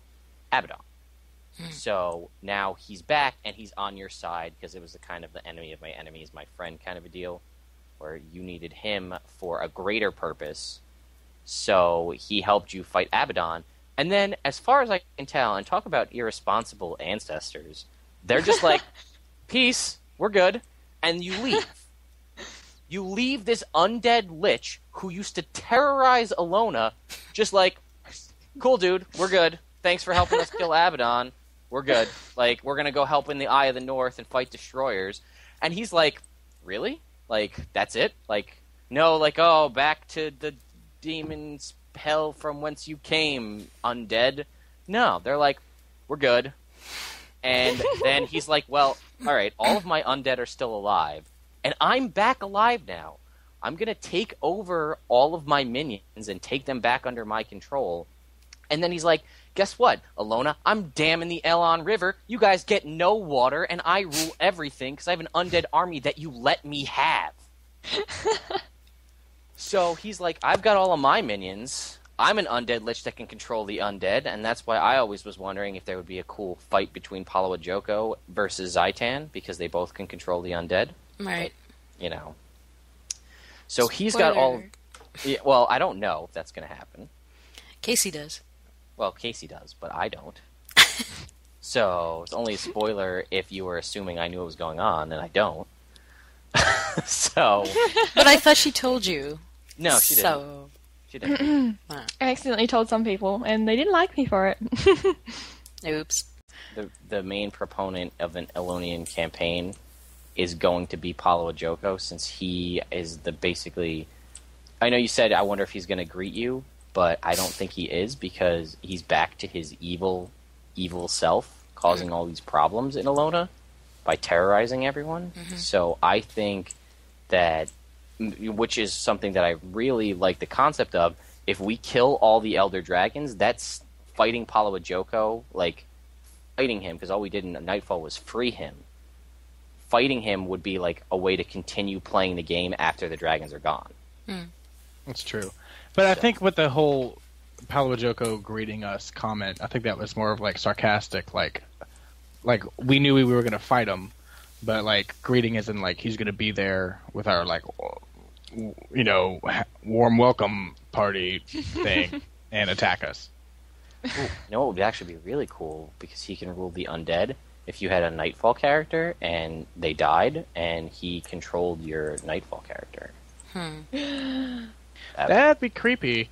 Abaddon. So now he's back, and he's on your side, because it was the enemy of my enemy is my friend kind of a deal, where you needed him for a greater purpose, so he helped you fight Abaddon. And then, as far as I can tell, and talk about irresponsible ancestors, they're just like, peace, we're good, and you leave. You leave this undead lich who used to terrorize Alona, just like, cool, dude, we're good. Thanks for helping us kill Abaddon. We're good. Like, we're going to go help in the Eye of the North and fight destroyers. And he's like, really? Like, that's it? Like, no, like, oh, back to the demon's hell from whence you came, undead. No, they're like, we're good. And then he's like, well, all right, all of my undead are still alive, and I'm back alive now. I'm going to take over all of my minions and take them back under my control. And then he's like, guess what, Alona? I'm damming the Elon River. You guys get no water, and I rule everything because I have an undead army that you let me have. So he's like, I've got all of my minions. I'm an undead lich that can control the undead, and that's why I always was wondering if there would be a cool fight between Paolo Joko versus Zaitan, because they both can control the undead. Right. But, So he's got all... Yeah, well, I don't know if that's going to happen. Casey does. Well, Casey does, but I don't. So it's only a spoiler if you were assuming I knew what was going on, and I don't. So... But I thought she told you. No, she didn't. So... She didn't. I accidentally told some people, and they didn't like me for it. Oops. The main proponent of an Elonian campaign is going to be Paolo Joko, since he is basically... I know you said, I wonder if he's going to greet you, but I don't think he is, because he's back to his evil self, causing all these problems in Elona by terrorizing everyone. Mm-hmm. So I think that, which is something that I really like the concept of, if we kill all the Elder Dragons, that's fighting Paolo Joko, like, fighting him, because all we did in Nightfall was free him. Fighting him would be like a way to continue playing the game after the dragons are gone. That's true. But I think with the whole Paolo Joko greeting us comment, I think that was more of like sarcastic, like we knew we were going to fight him, but like greeting isn't like he's going to be there with our like, warm welcome party thing and attack us. Ooh, what would actually be really cool, because he can rule the undead. If you had a Nightfall character and they died, and he controlled your Nightfall character. That'd be creepy.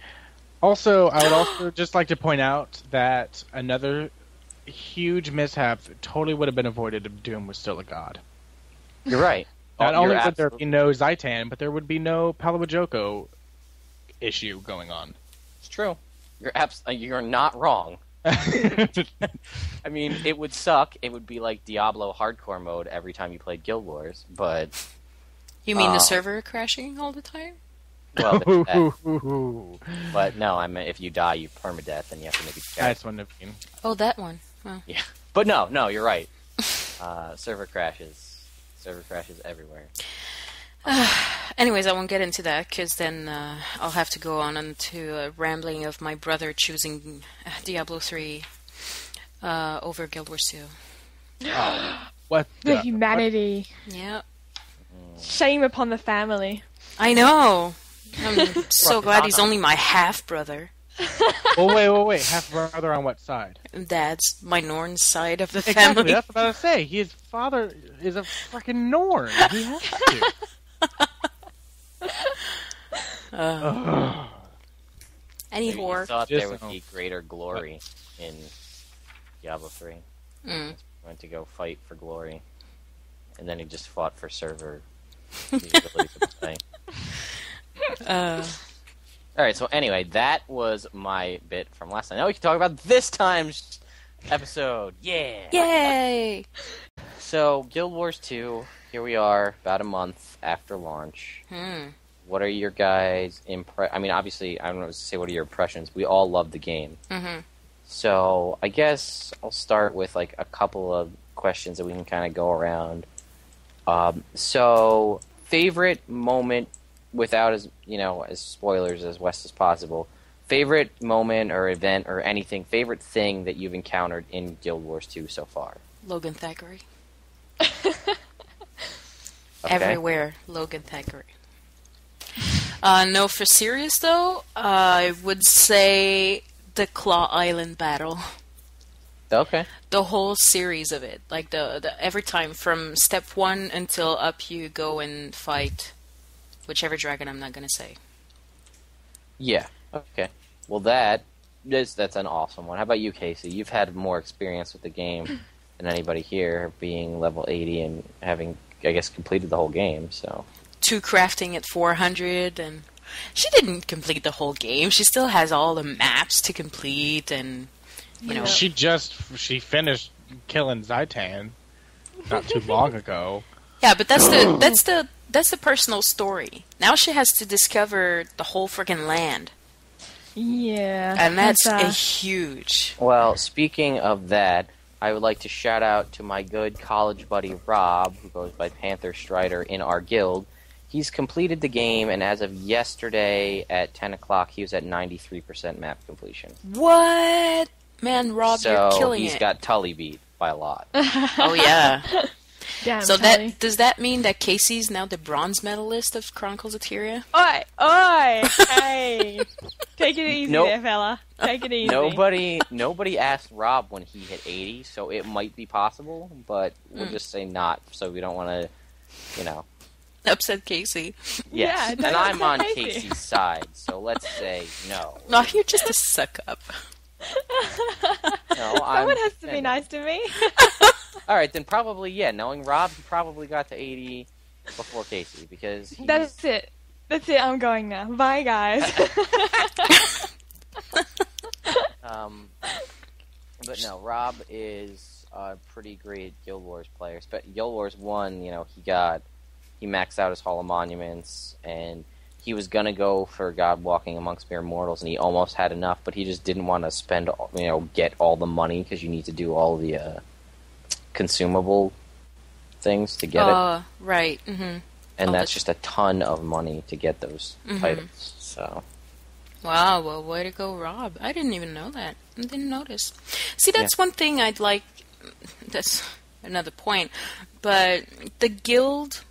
Also, I would also just like to point out that another huge mishap that totally would have been avoided if Doom was still a god. You're right. Not only would there be no Zaitan, but there would be no Palawajoko issue going on. It's true. You're not wrong. I mean, it would suck. It would be like Diablo hardcore mode every time you played Guild Wars, but... You mean the server crashing all the time? Well, but no, I mean, if you die, you permadeath, and you have to make a character. That's one of them. Oh, that one. Oh. Yeah. But no, you're right. Server crashes everywhere. Anyways, I won't get into that, because then I'll have to go on into a rambling of my brother choosing Diablo 3 over Guild Wars 2. What the humanity. Yep. Shame upon the family. I know. I'm so glad he's only my half-brother. Well, wait. Half-brother on what side? Dad's my Norn side of the Exactly, family. that's what I was saying. His father is a freaking Norn. He has to. Any whore. I thought there would be greater glory in Diablo 3. He went to go fight for glory. And then he just fought for server. Alright, so anyway, that was my bit from last time. Now we can talk about this time's episode. Yeah! Yay! So, Guild Wars 2, here we are, about a month after launch. What are your guys' I mean, obviously, I don't know what to say, what are your impressions? We all love the game. So, I guess I'll start with, like, a couple of questions that we can kind of go around. So, favorite moment, without as spoilers as west as possible, favorite moment or event or anything, favorite thing that you've encountered in Guild Wars 2 so far? Logan Thackeray. Okay. Everywhere, Logan Thackeray. No, for serious though, I would say the Claw Island battle. Okay. The whole series of it, like the every time from step 1 until up you go and fight whichever dragon I'm not gonna say. Yeah. Okay. Well, that's an awesome one. How about you, Casey? You've had more experience with the game than anybody here, being level 80 and having, I guess, completed the whole game. So. 2 crafting at 400, and she didn't complete the whole game. She still has all the maps to complete, and you know. She finished killing Zaitan not too long ago. Yeah, but that's the personal story. Now she has to discover the whole freaking land. Yeah. And that's a huge... Well, speaking of that, I would like to shout out to my good college buddy Rob, who goes by Panther Strider in our guild. He's completed the game, and as of yesterday at 10 o'clock, he was at 93% map completion. What? Man, Rob, you're killing it. So he's got Tully beat by a lot. Oh, yeah. Damn, so Tully. does that mean that Casey's now the bronze medalist of Chronicles of Tyria? Oi! Hey! Take it easy there, fella. Take it easy. Nobody asked Rob when he hit 80, so it might be possible, but we'll just say not, so we don't want to, upset Casey. Yes, Yeah, and I'm on Casey. Casey's side, so let's say no. No, you're just a suck-up. No, Someone has to be nice to me. Alright, then probably, knowing Rob, he probably got to 80 before Casey, because That's it. I'm going now. Bye, guys. But no, Rob is a pretty great Guild Wars player. Guild Wars 1, he maxed out his Hall of Monuments, and he was going to go for God Walking Amongst Mere Mortals, and he almost had enough, but he just didn't want to spend, get all the money, because you need to do all the consumable things to get it. Right. Mm-hmm. And that's just a ton of money to get those titles. So. Wow, well, way to go, Rob. I didn't even know that. I didn't notice. See, that's one thing I'd like... That's another point. But the guild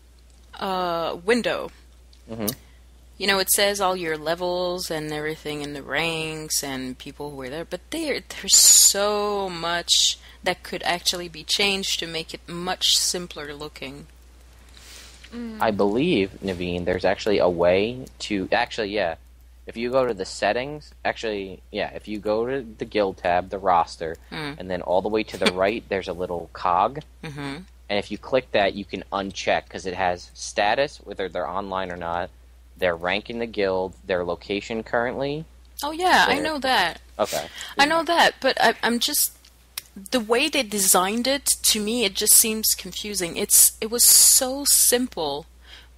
window... it says all your levels and everything in the ranks and people who were there, but there's so much that could actually be changed to make it much simpler looking. I believe, Naveen, there's actually a way to... Actually, yeah. If you go to the settings... Actually, yeah, if you go to the guild tab, the roster, and then all the way to the right, there's a little cog. Mm-hmm. And if you click that, you can uncheck, because it has status, whether they're online or not, their rank in the guild, their location currently. Oh, yeah, I know that. Okay. I know that, but I'm just... The way they designed it, to me, it just seems confusing. It was so simple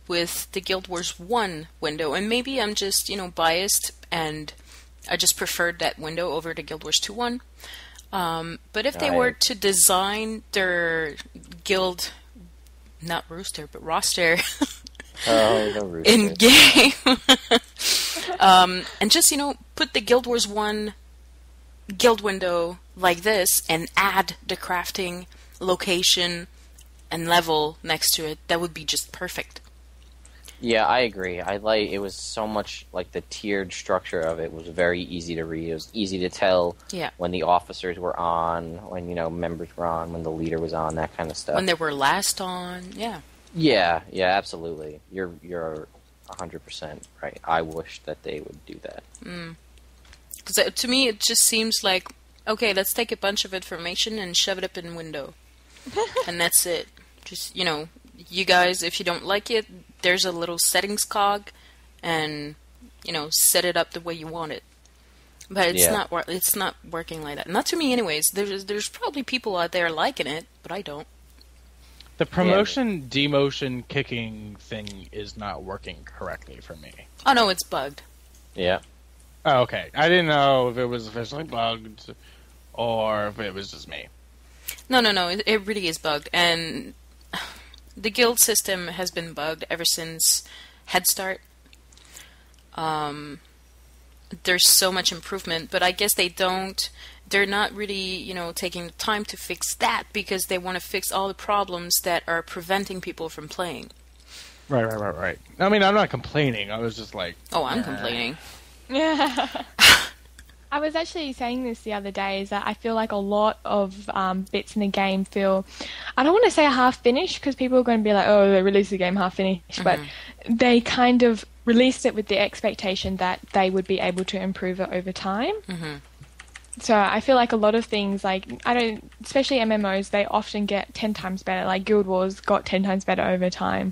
with the Guild Wars 1 window, and maybe I'm just, biased, and I just preferred that window over the Guild Wars 2 one. But if they were to design their guild, not rooster, but roster, the rooster. in game, and just, put the Guild Wars 1 guild window like this and add the crafting, location, and level next to it, that would be just perfect. Yeah, I agree. It was so much like the tiered structure of it was very easy to read. It was easy to tell when the officers were on, when members were on, when the leader was on, that kind of stuff. When they were last on, Yeah, absolutely. You're 100% right. I wish that they would do that. Because to me, it just seems like, okay, let's take a bunch of information and shove it up in a window. And that's it. Just, you guys, if you don't like it, there's a little settings cog, and, set it up the way you want it. But it's not working like that. Not to me anyways. There's probably people out there liking it, but I don't. The promotion, demotion, kicking thing is not working correctly for me. Oh, no, it's bugged. Yeah. Oh, okay. I didn't know if it was officially bugged or if it was just me. No. It really is bugged. And the guild system has been bugged ever since Head Start. There's so much improvement, but I guess they're not really, taking the time to fix that because they want to fix all the problems that are preventing people from playing. Right. I mean, I'm not complaining. I was just like... Oh, I'm complaining. Yeah. I was actually saying this the other day, is that I feel like a lot of bits in the game feel, I don't want to say half-finished, because people are going to be like, oh, they released the game half-finished, but they kind of released it with the expectation that they would be able to improve it over time. So I feel like a lot of things, especially MMOs, they often get 10 times better. Like Guild Wars got 10 times better over time.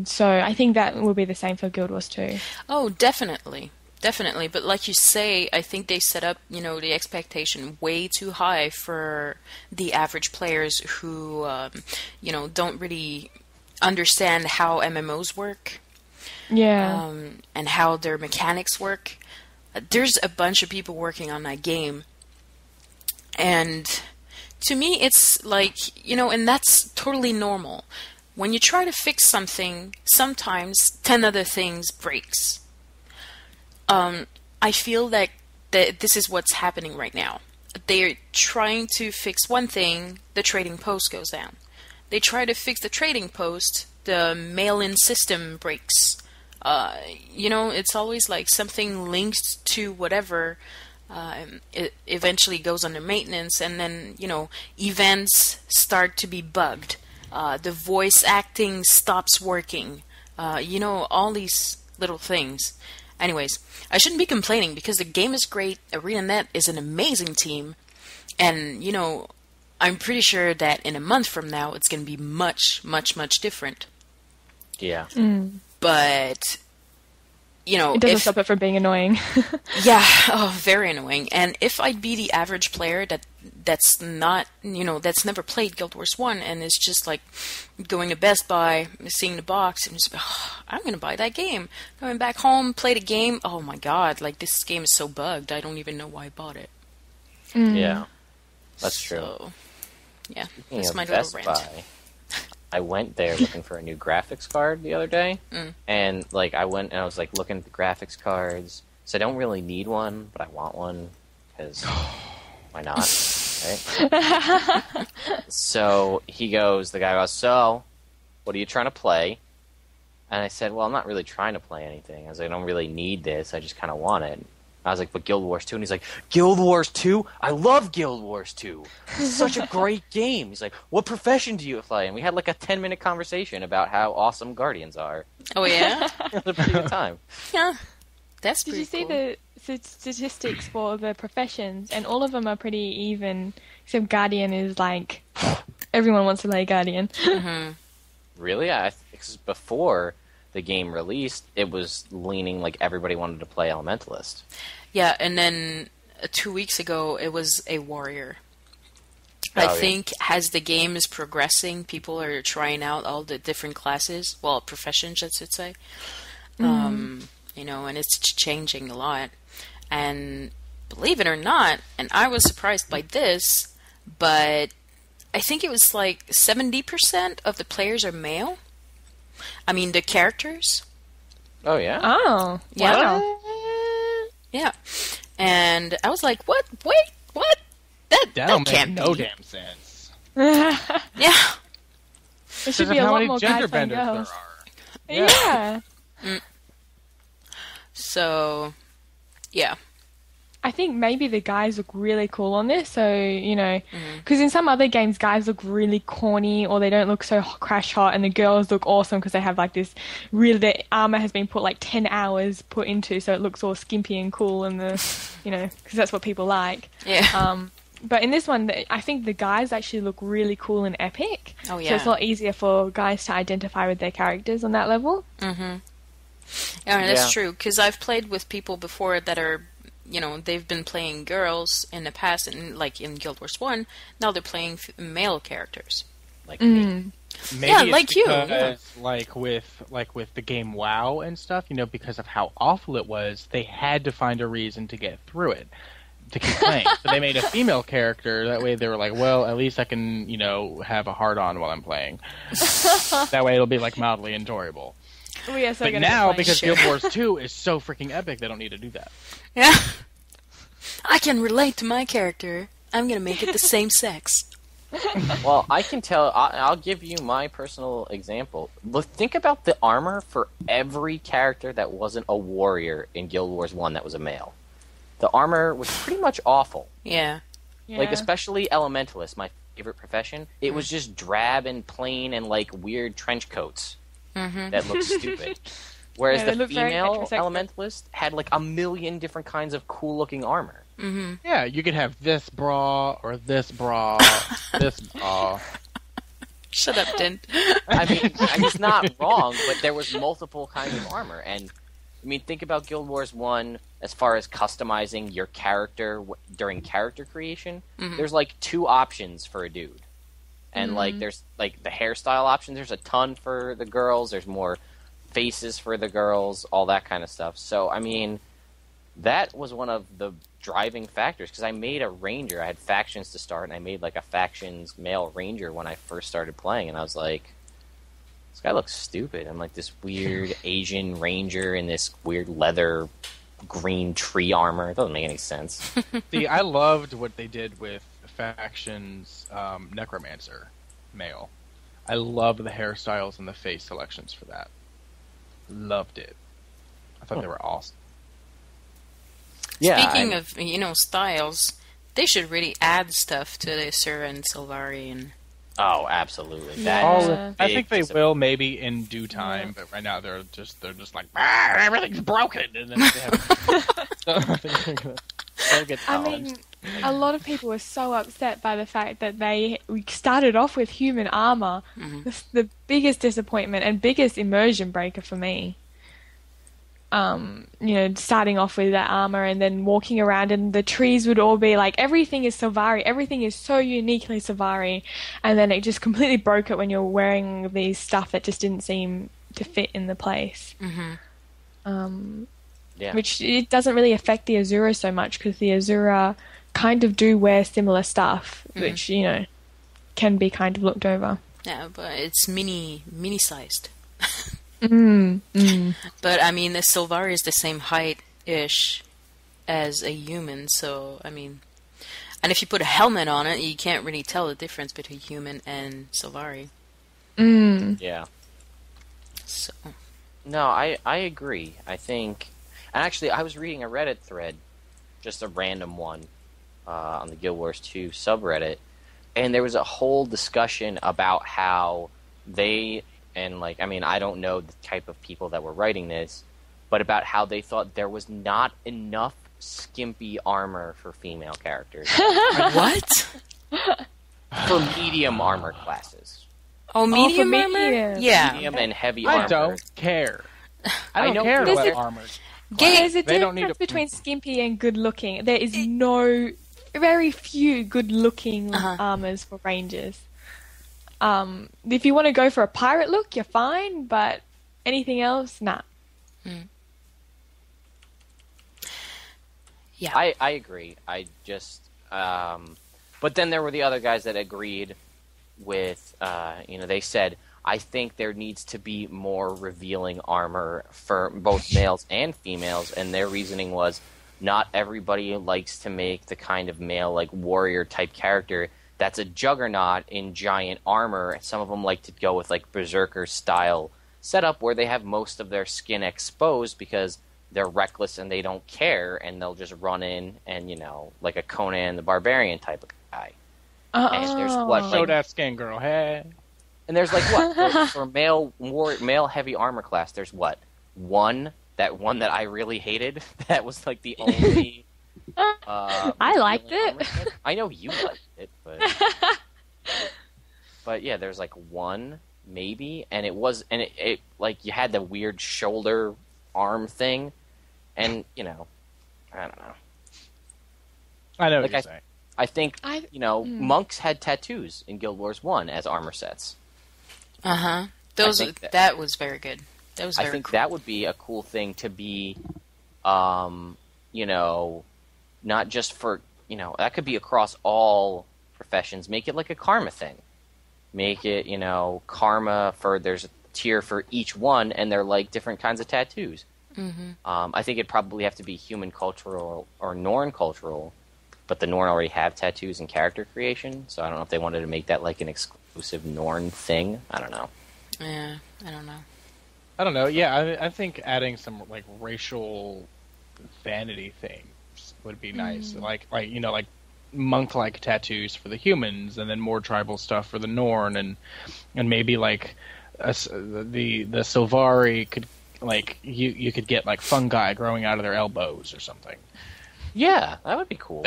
So I think that will be the same for Guild Wars 2. Oh, definitely. Definitely. But like you say, I think they set up, the expectation way too high for the average players who, don't really understand how MMOs work. Yeah. And how their mechanics work. There's a bunch of people working on that game. And to me, it's like, and that's totally normal. When you try to fix something, sometimes 10 other things breaks. I feel that this is what's happening right now. They're trying to fix one thing, the trading post goes down. They try to fix the trading post, the mail-in system breaks. It's always like something linked to whatever. It eventually goes under maintenance, and then, events start to be bugged. The voice acting stops working. All these little things. Anyways, I shouldn't be complaining because the game is great. ArenaNet is an amazing team. And, I'm pretty sure that in a month from now, it's going to be much, much, much different. Yeah. But, it doesn't stop it from being annoying. Yeah, very annoying. And if I'd be the average player that's not, that's never played Guild Wars 1 and is just like going to Best Buy, seeing the box, and just, I'm going to buy that game. Going back home, play the game. Oh my god, this game is so bugged. I don't even know why I bought it. Yeah, that's true. So, yeah, Speaking that's of my Best little rant. Buy, I went there looking for a new graphics card the other day, and I went and I was looking at the graphics cards. So I don't really need one, but I want one because why not? Right? So the guy goes, so what are you trying to play? And I said, well, I'm not really trying to play anything. I was like, I don't really need this. I just kind of want it. I was like, but Guild Wars 2? And he's like, Guild Wars 2? I love Guild Wars 2. It's such a great game. He's like, what profession do you play? And we had like a 10-minute conversation about how awesome Guardians are. Oh, yeah? It was a pretty good time. Yeah. That's Did pretty you see cool. the statistics for the professions? And all of them are pretty even, except Guardian is like, everyone wants to play Guardian. Mm-hmm. Really? Because before the game released, it was leaning like everybody wanted to play Elementalist. Yeah, and then 2 weeks ago, it was a warrior. Oh, I yeah. think as the game is progressing, people are trying out all the different classes, well, professions, I should say. You know, and it's changing a lot. And believe it or not, and I was surprised by this, but I think it was like 70% of the players are male. I mean, the characters. Oh, yeah? Oh, Yeah. wow. Yeah. And I was like, what? Wait, what? That don't make can't no be. damn sense. Yeah. There Because should of be a how lot many more gender guys playing benders there girls. are. Yeah. So, yeah. I think maybe the guys look really cool on this, so, you know, because in some other games, guys look really corny or they don't look so crash hot, and the girls look awesome because they have like this really, the armor has been put like 10 hours put into, so it looks all skimpy and cool, and you know, because that's what people like. Yeah. But in this one, I think the guys actually look really cool and epic. Oh, yeah. So it's a lot easier for guys to identify with their characters on that level. Mm-hmm. Yeah, that's Yeah. true, because I've played with people before that are, you know, they've been playing girls in the past, and like in Guild Wars 1, now they're playing male characters. Like me. Maybe Yeah, it's like you, because, yeah. like with the game WoW and stuff, you know, because of how awful it was, they had to find a reason to get through it, to keep playing. So they made a female character. That way, they were like, well, at least I can, you know, have a hard on while I'm playing. That way, it'll be like mildly enjoyable. We are so But good at now, playing. because Sure. Guild Wars 2 is so freaking epic, they don't need to do that. Yeah. I can relate to my character. I'm gonna make it the same sex. Well, I can tell. I'll give you my personal example. Look, think about the armor for every character that wasn't a warrior in Guild Wars 1 that was a male. The armor was pretty much awful. Yeah. Like, Yeah. especially Elementalist, my favorite profession. It was just drab and plain and, like, weird trench coats that looked stupid. Whereas Yeah, they the look very female heterosexual. Elementalist had, like, a million different kinds of cool-looking armor. Yeah, you could have this bra or this bra, this bra. Shut up, Din. I mean, he's not wrong, but there was multiple kinds of armor. And, I mean, think about Guild Wars 1 as far as customizing your character during character creation. There's, like, 2 options for a dude. And, like, there's, like, the hairstyle options. There's a ton for the girls. There's more faces for the girls, all that kind of stuff. So, I mean, that was one of the driving factors, because I made a ranger. I had factions to start, and I made, like, a factions male ranger when I first started playing, and I was like, this guy looks stupid. I'm like this weird Asian ranger in this weird leather green tree armor. It doesn't make any sense. See, I loved what they did with factions Necromancer male. I loved the hairstyles and the face selections for that. Loved it. I thought they were awesome. Yeah, Speaking of, you know, styles, they should really add stuff to the Asura and Sylvari and oh, absolutely. Yeah. That is a Oh, I big think they disappointment. will maybe in due time, but right now they're just like everything's broken, and then they have. So I think they'll get I challenged. mean, a lot of people were so upset by the fact that we started off with human armor. That's the biggest disappointment and biggest immersion breaker for me. You know, starting off with that armor and then walking around, and the trees would all be like, everything is Sylvari, everything is so uniquely Sylvari, and then it just completely broke it when you're wearing these stuff that just didn't seem to fit in the place. Yeah. Which it doesn't really affect the Azura so much, because the Azura kind of do wear similar stuff, which, you know, can be kind of looked over. yeah, but it's mini-sized. Mm. But I mean, the Sylvari is the same height-ish as a human, so I mean, and if you put a helmet on it, you can't really tell the difference between human and Sylvari. Yeah. So No, I agree. I think, and actually, I was reading a Reddit thread, just a random one, on the Guild Wars 2 subreddit, and there was a whole discussion about how they, and like, I mean, I don't know the type of people that were writing this, but about how they thought there was not enough skimpy armor for female characters. What? For medium armor classes. Oh, medium armor? medium. Yeah. Medium and heavy armor. I don't care. I don't know care there's what a- armor. There's a They don't need difference to- between skimpy and good looking. There is very few good looking armors for rangers. If you want to go for a pirate look, you're fine, but anything else, nah. Yeah. I agree. I just, but then there were the other guys that agreed with, they said, I think there needs to be more revealing armor for both males and females, and their reasoning was not everybody likes to make the kind of male, like, warrior-type character that's a juggernaut in giant armor. Some of them like to go with, like, berserker-style setup where they have most of their skin exposed because they're reckless and they don't care, and they'll just run in and, like a Conan the Barbarian type of guy. And there's what, Show like, that skin, girl. Hey. and there's like what for male heavy armor class. There's what that one that I really hated. That was like the only. I liked it. I know you liked it, but yeah, there's like one maybe, and it like you had the weird shoulder arm thing, and I don't know. I know Like what you're saying. I think monks had tattoos in Guild Wars 1 as armor sets. Uh-huh. That was very good. That was very I think cool. that would be a cool thing to be, not just for, that could be across all professions. Make it like a karma thing. Make it, karma there's a tier for each one, and they're like different kinds of tattoos. Mm-hmm. I think it'd probably have to be human cultural or Norn cultural, but the Norn already have tattoos and character creation, so I don't know if they wanted to make that like an exclusive Norn thing. I don't know. Yeah, I don't know. I don't know. Yeah, I think adding some like racial vanity things would be nice. Like monk-like tattoos for the humans, and then more tribal stuff for the Norn, and maybe like the Sylvari could like you could get like fungi growing out of their elbows or something. Yeah, that would be cool.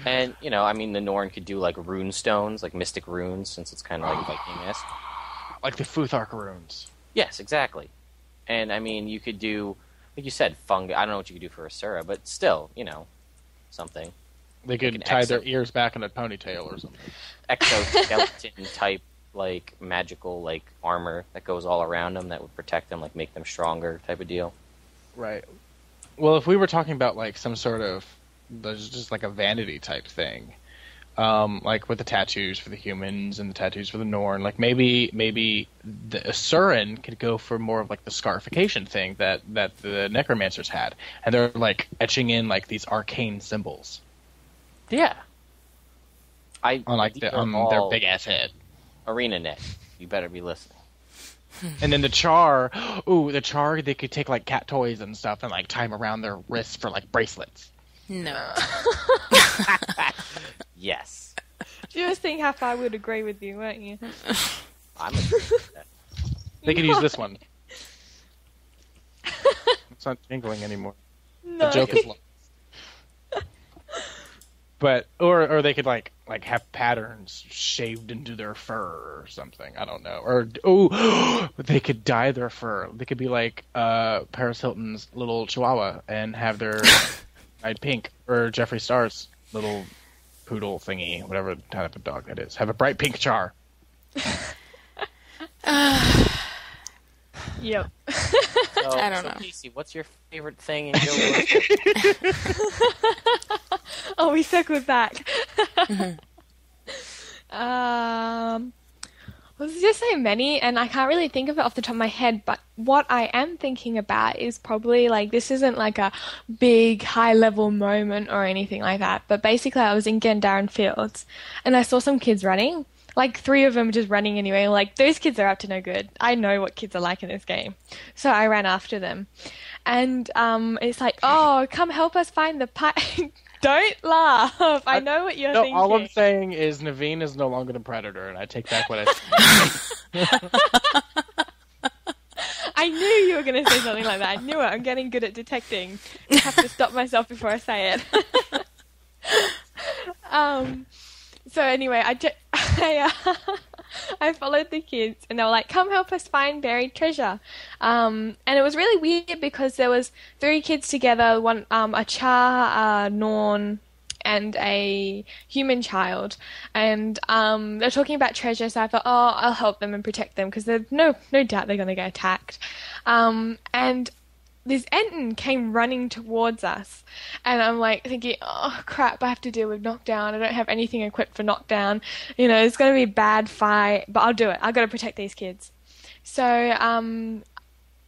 And the Norn could do like rune stones, like mystic runes, since it's kind of like Viking-esque. Like the Futhark runes. Yes, exactly. And you could do, like you said, fungi. I don't know what you could do for Asura, but still, something. They could tie their ears back in a ponytail or something. Exoskeleton type, like magical, like armor that goes all around them that would protect them, like make them stronger, type of deal. Right. Well, if we were talking about like some sort of, there's just like a vanity type thing, like with the tattoos for the humans and the tattoos for the Norn, like maybe the Asuran could go for more of like the scarification thing that the necromancers had, and they're like etching in like these arcane symbols. Yeah. On their big ass head. ArenaNet. You better be listening. And then the Char, they could take like cat toys and stuff and like tie them around their wrists for like bracelets. No. Yes. You just think how far I would agree with you, weren't you? I'm agreeing with that. They could use this one. It's not jingling anymore. No. The joke is lost. But or they could like have patterns shaved into their fur or something. I don't know. Or they could dye their fur. They could be like Paris Hilton's little Chihuahua and have their dyed pink, or Jeffree Star's little poodle thingy, whatever type of dog that is. Have a bright pink Char. Yep. I don't know. Casey, what's your favorite thing in Guild Wars? Oh, we circled back. There's just so many, and I can't really think of it off the top of my head, but what I am thinking about is probably, like, this isn't like a big high-level moment or anything like that, but basically I was in Gandharan Fields, and I saw some kids running, like 3 of them just running anyway. Like, those kids are up to no good. I know what kids are like in this game. So I ran after them. And it's like, oh, come help us find the pie. Don't laugh. I know what you're thinking. All I'm saying is Naveen is no longer the predator, and I take back what I said. I knew you were going to say something like that. I knew it. I'm getting good at detecting. I have to stop myself before I say it. So anyway, I followed the kids, and they were like, "Come help us find buried treasure." And it was really weird because there was 3 kids together, one a Char, a Norn, and a human child, and they're talking about treasure. So I thought, oh, I'll help them and protect them because there's no doubt they're going to get attacked. And this Enton came running towards us, and I'm like thinking, oh crap, I have to deal with knockdown. I don't have anything equipped for knockdown. You know, it's going to be a bad fight, but I'll do it. I've got to protect these kids. So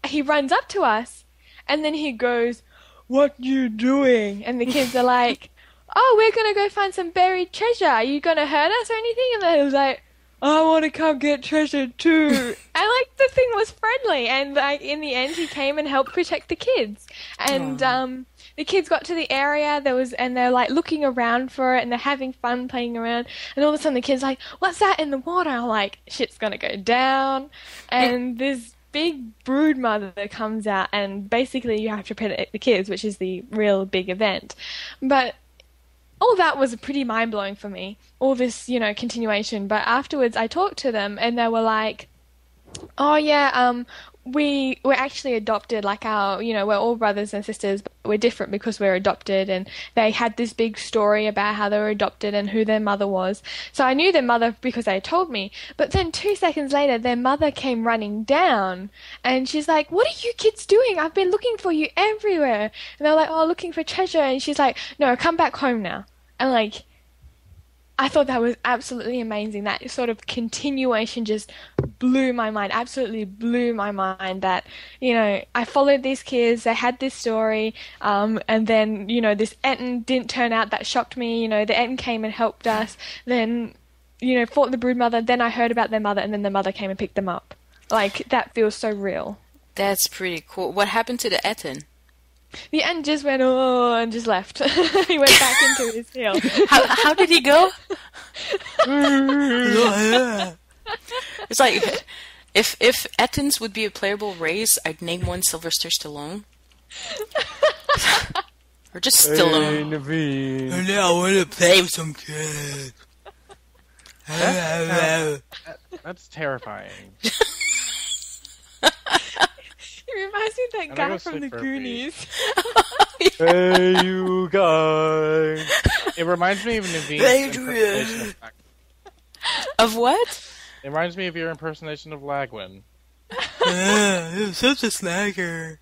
he runs up to us, and then he goes, "What you doing?" And the kids are like, "Oh, we're going to go find some buried treasure. Are you going to hurt us or anything?" And then he was like, "I want to come get treasure too." And like the thing was friendly, and like in the end he came and helped protect the kids. And the kids got to the area, and they're like looking around for it, and they're having fun playing around, and all of a sudden the kids like, "What's that in the water?" I'm like, shit's gonna go down. And this big brood mother comes out, and basically you have to protect the kids, which is the real big event. But all that was pretty mind-blowing for me, all this, continuation. But afterwards I talked to them, and they were like, "Oh yeah, we're actually adopted, like we're all brothers and sisters, but we're different because we're adopted." And they had this big story about how they were adopted and who their mother was. So I knew their mother because they told me. But then 2 seconds later, their mother came running down, and she's like, "What are you kids doing? I've been looking for you everywhere." And they're like, "Oh, looking for treasure." And she's like, "No, come back home now." And like, I thought that was absolutely amazing. That sort of continuation just blew my mind, absolutely blew my mind. That, I followed these kids, they had this story, and then, this Enton didn't turn out. That shocked me. The Enton came and helped us, then, fought the brood mother, then I heard about their mother, and then the mother came and picked them up. Like, that feels so real. That's pretty cool. What happened to the Enton? The Enton just went, oh, and just left. He went back into his hill. How did he go? It's like, if Ettons would be a playable race, I'd name one Sylvester Stallone. Or just Stallone. Hey, Naveen. I want to play with some kids. That's terrifying. It reminds me of that guy from the Goonies. Hey, you guys. It reminds me of Naveen's impersonation of what? It reminds me of your impersonation of Lagwin. You're such a snacker.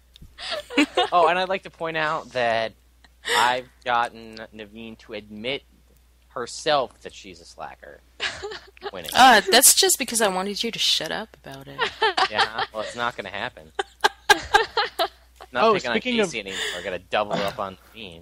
Oh, and I'd like to point out that I've gotten Naveen to admit herself that she's a slacker. Winning. That's just because I wanted you to shut up about it. Yeah, well, it's not going to happen. Not picking on Casey anymore. We're going to double up on Naveen.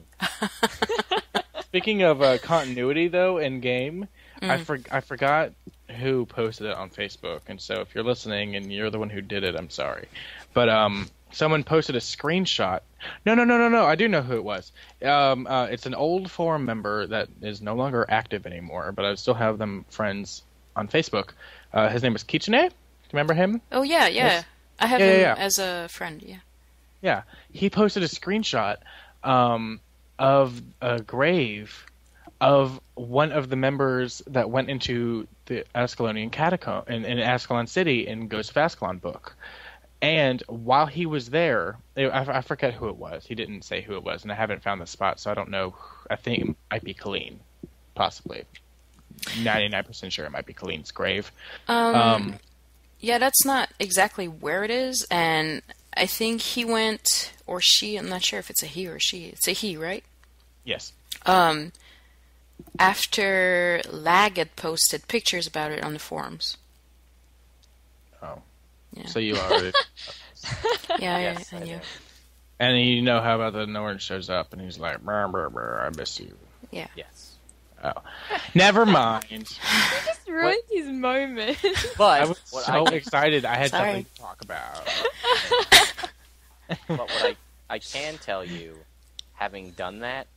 Speaking of continuity, though, in game, I forgot who posted it on Facebook, and so if you're listening and you're the one who did it, I'm sorry. But someone posted a screenshot. No, I do know who it was. It's an old forum member that is no longer active anymore, but I still have them friends on Facebook. His name was Kichine. Do you remember him? Oh, yeah. Yes. I have him as a friend, yeah. Yeah, he posted a screenshot of a grave of one of the members that went into the Ascalonian catacomb in Ascalon City in Ghost of Ascalon book. And while he was there, I forget who it was. He didn't say who it was, and I haven't found the spot, so I don't know. I think it might be Colleen, possibly. 99% sure it might be Colleen's grave. Yeah, that's not exactly where it is, and I think he went, or she, I'm not sure if it's a he or she. It's a he, right? Yes. After Lag had posted pictures about it on the forums. Oh. Yeah. So you already... Yes, I knew. And you know how about the Norn shows up, and he's like, brr, brr, brr, I miss you. Yeah. Yes. Oh. Never mind. You just ruined his moment. But I was so excited. I had something to talk about. But what I can tell you, having done that,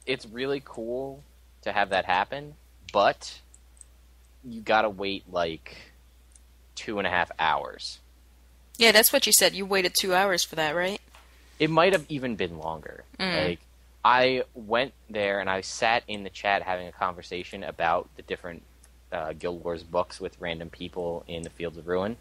it's really cool to have that happen, but you gotta wait like 2.5 hours. Yeah, that's what you said. You waited 2 hours for that, right? It might have even been longer. Like, I went there and I sat in the chat having a conversation about the different Guild Wars books with random people in the Fields of Ruin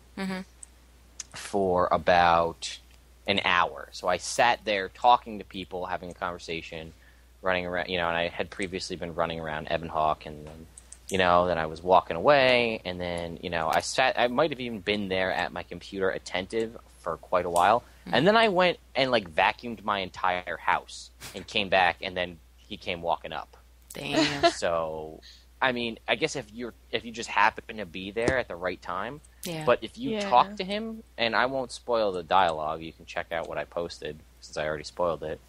for about an hour. So I sat there talking to people, having a conversation, running around, and I had previously been running around Ebonhawk, and then, then I was walking away, and then, I might have even been there at my computer attentive for quite a while, and then I went and, vacuumed my entire house, and came back, and then he came walking up. Damn. So, I mean, I guess if you just happen to be there at the right time, but if you talk to him, and I won't spoil the dialogue, you can check out what I posted, since I already spoiled it.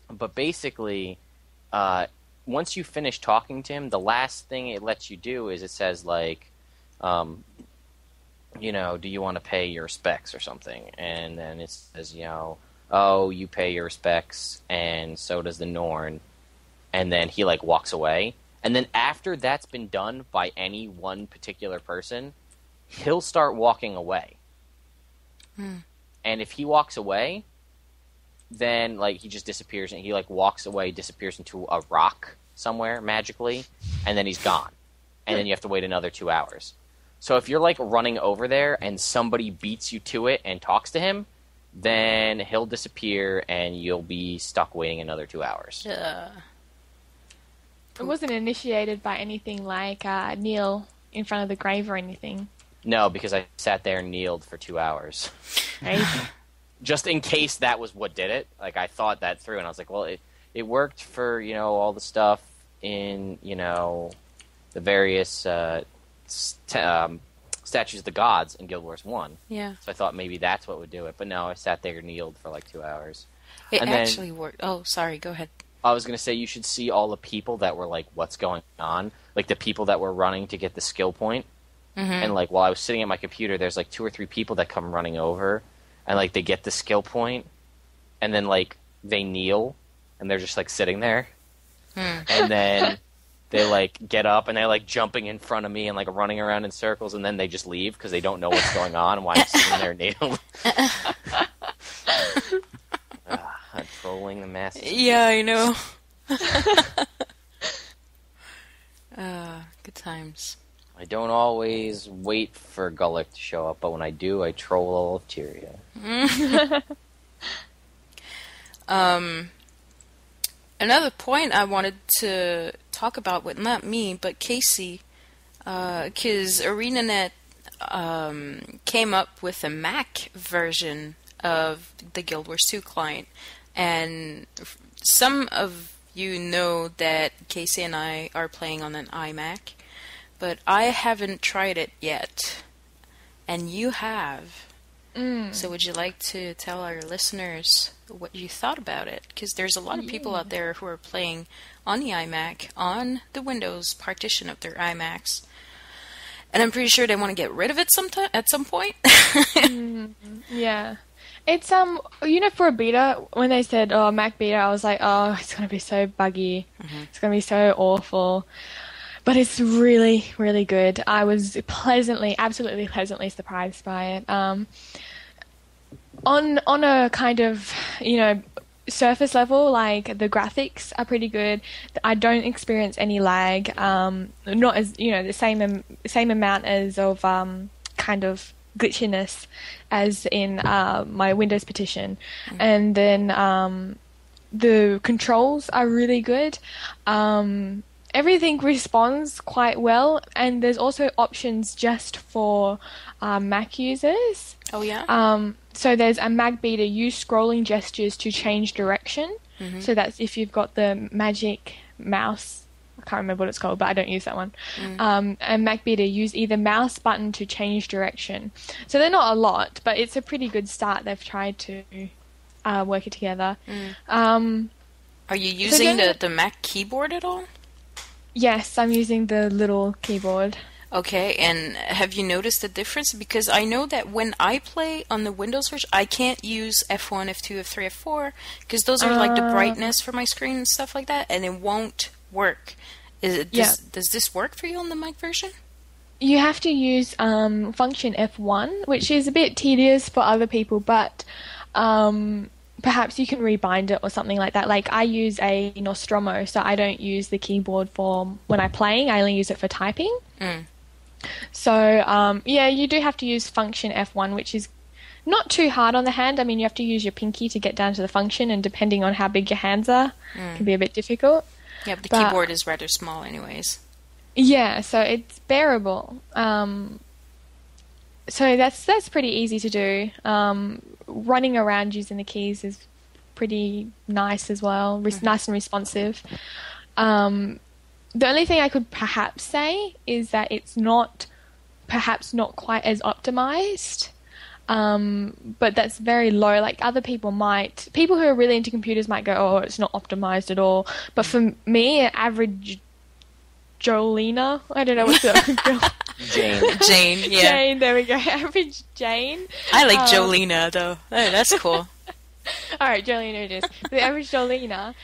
But basically, once you finish talking to him, the last thing it lets you do is it says, do you want to pay your respects or something? And then it says, oh, you pay your respects, and so does the Norn. And then he, walks away. And then after that's been done by any one particular person, he'll start walking away. And if he walks away, then, he just disappears, and he, walks away, disappears into a rock somewhere, magically, and then he's gone. And then you have to wait another 2 hours. So if you're, running over there, and somebody beats you to it and talks to him, then he'll disappear, and you'll be stuck waiting another 2 hours. It wasn't initiated by anything like kneel in front of the grave or anything. No, because I sat there and kneeled for 2 hours. Just in case that was what did it. I thought that through, and I was like, well, it worked for, all the stuff in, the various statues of the gods in Guild Wars 1. Yeah. So I thought maybe that's what would do it. But no, I sat there and kneeled for 2 hours. It actually worked. Oh, sorry, go ahead. I was going to say you should see all the people that were what's going on? The people that were running to get the skill point. And while I was sitting at my computer, there's 2 or 3 people that come running over, and they get the skill point, and then they kneel, and they're just sitting there, and then they get up and they're jumping in front of me and running around in circles, and then they just leave because they don't know what's going on and why I'm sitting there kneeled. I'm trolling the masses. Yeah, I know. Good times. I don't always wait for Gullick to show up, but when I do, I troll all of Tyria. Another point I wanted to talk about with not me, but Casey, because ArenaNet came up with a Mac version of the Guild Wars 2 client, and some of you know that Casey and I are playing on an iMac, but I haven't tried it yet, and you have. So would you like to tell our listeners what you thought about it? Because there's a lot of people out there who are playing on the iMac, on the Windows partition of their iMacs, and I'm pretty sure they want to get rid of it at some point. Yeah. It's, for a beta, when they said, Mac beta, I was like, it's going to be so buggy. It's going to be so awful. But it's really, really good. I was absolutely pleasantly surprised by it. On a kind of, surface level, the graphics are pretty good. I don't experience any lag. Not as, the same amount as of kind of glitchiness as in my Windows partition. And then the controls are really good. Everything responds quite well, and there's also options just for Mac users. Oh, yeah? So there's a Mac beta, use scrolling gestures to change direction. So that's if you've got the magic mouse. I can't remember what it's called, but I don't use that one. And Mac beta, use either mouse button to change direction. So they're not a lot, but it's a pretty good start. They've tried to work it together. Are you using the Mac keyboard at all? Yes, I'm using the little keyboard. Okay, and have you noticed the difference? Because I know that when I play on the Windows version, I can't use F1, F2, F3, F4, because those are like the brightness for my screen and stuff like that, and it won't work. Does this work for you on the Mac version? You have to use function F1, which is a bit tedious for other people, but perhaps you can rebind it or something like that. Like I use a Nostromo, so I don't use the keyboard for when I'm playing. I only use it for typing. So, you do have to use function F1, which is not too hard on the hand. I mean, you have to use your pinky to get down to the function, and depending on how big your hands are, it can be a bit difficult. Yeah, but the keyboard is rather small anyways. Yeah, so it's bearable. So that's pretty easy to do. Running around using the keys is pretty nice as well, nice and responsive. The only thing I could perhaps say is that it's perhaps not quite as optimized, but that's very low. Like other people who are really into computers might go, oh, it's not optimized at all. But for me, an average Jolena, I don't know what's the Jane, yeah. Jane, there we go. Average Jane. I like Jolena though. Oh, that's cool. All right, Jolena it is. The average Jolena,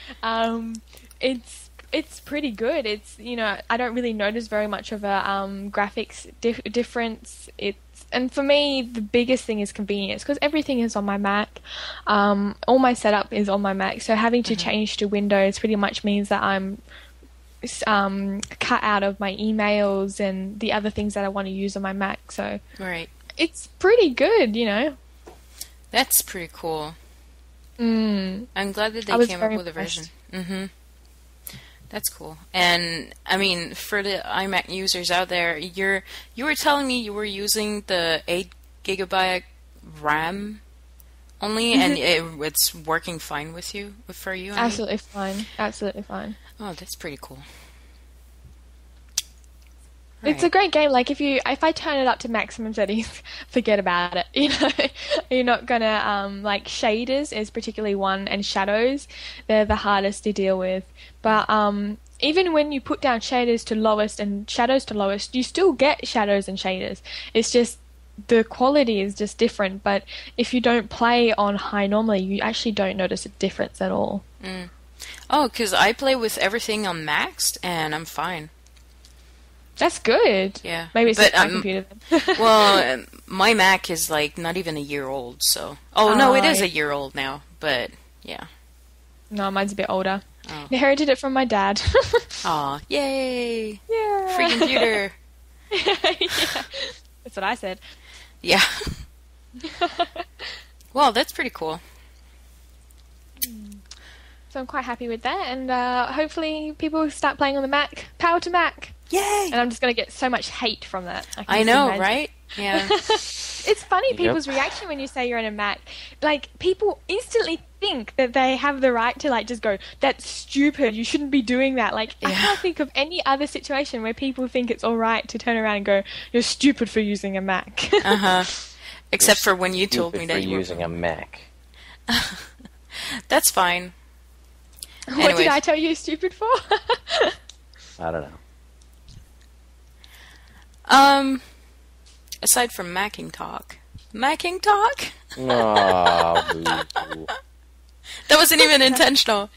it's pretty good. It's, I don't really notice very much of a graphics difference. And for me, the biggest thing is convenience, because everything is on my Mac. All my setup is on my Mac, so having to change to Windows pretty much means that I'm cut out of my emails and the other things that I want to use on my Mac. So right, it's pretty good, That's pretty cool. I'm glad that they came up with a version. That's cool. And I mean, for the iMac users out there, you were telling me you were using the 8 GB RAM only, and it's working fine with you, for you. Absolutely fine. Absolutely fine. Oh, that's pretty cool. It's a great game. Like if I turn it up to maximum settings, forget about it. You're not gonna like shaders is particularly one, and shadows, they're the hardest to deal with. But even when you put down shaders to lowest and shadows to lowest, you still get shadows and shaders. It's just the quality is just different. But if you don't play on high normally, you actually don't notice a difference at all. Oh, because I play with everything on maxed, and I'm fine. That's good. Yeah. Maybe it's just my computer then. Well, my Mac is like not even a year old, so... Oh, no, it is a year old now, but yeah. No, mine's a bit older. Oh. Inherited it from my dad. Aw, yay! Yeah! Free computer! Yeah. That's what I said. Yeah. Well, that's pretty cool. So I'm quite happy with that, and hopefully people will start playing on the Mac. Power to Mac! Yay! And I'm just going to get so much hate from that. I know, right? Yeah. It's funny people's reaction when you say you're on a Mac. Like, people instantly think that they have the right to, like, just go, that's stupid, you shouldn't be doing that. Like, I can't think of any other situation where people think it's all right to turn around and go, you're stupid for using a Mac. Except for when you told me that you were using a Mac. That's fine. What did I tell you stupid for? I don't know. Aside from Macking Talk. Macking Talk? Oh, boo-boo. That wasn't even intentional.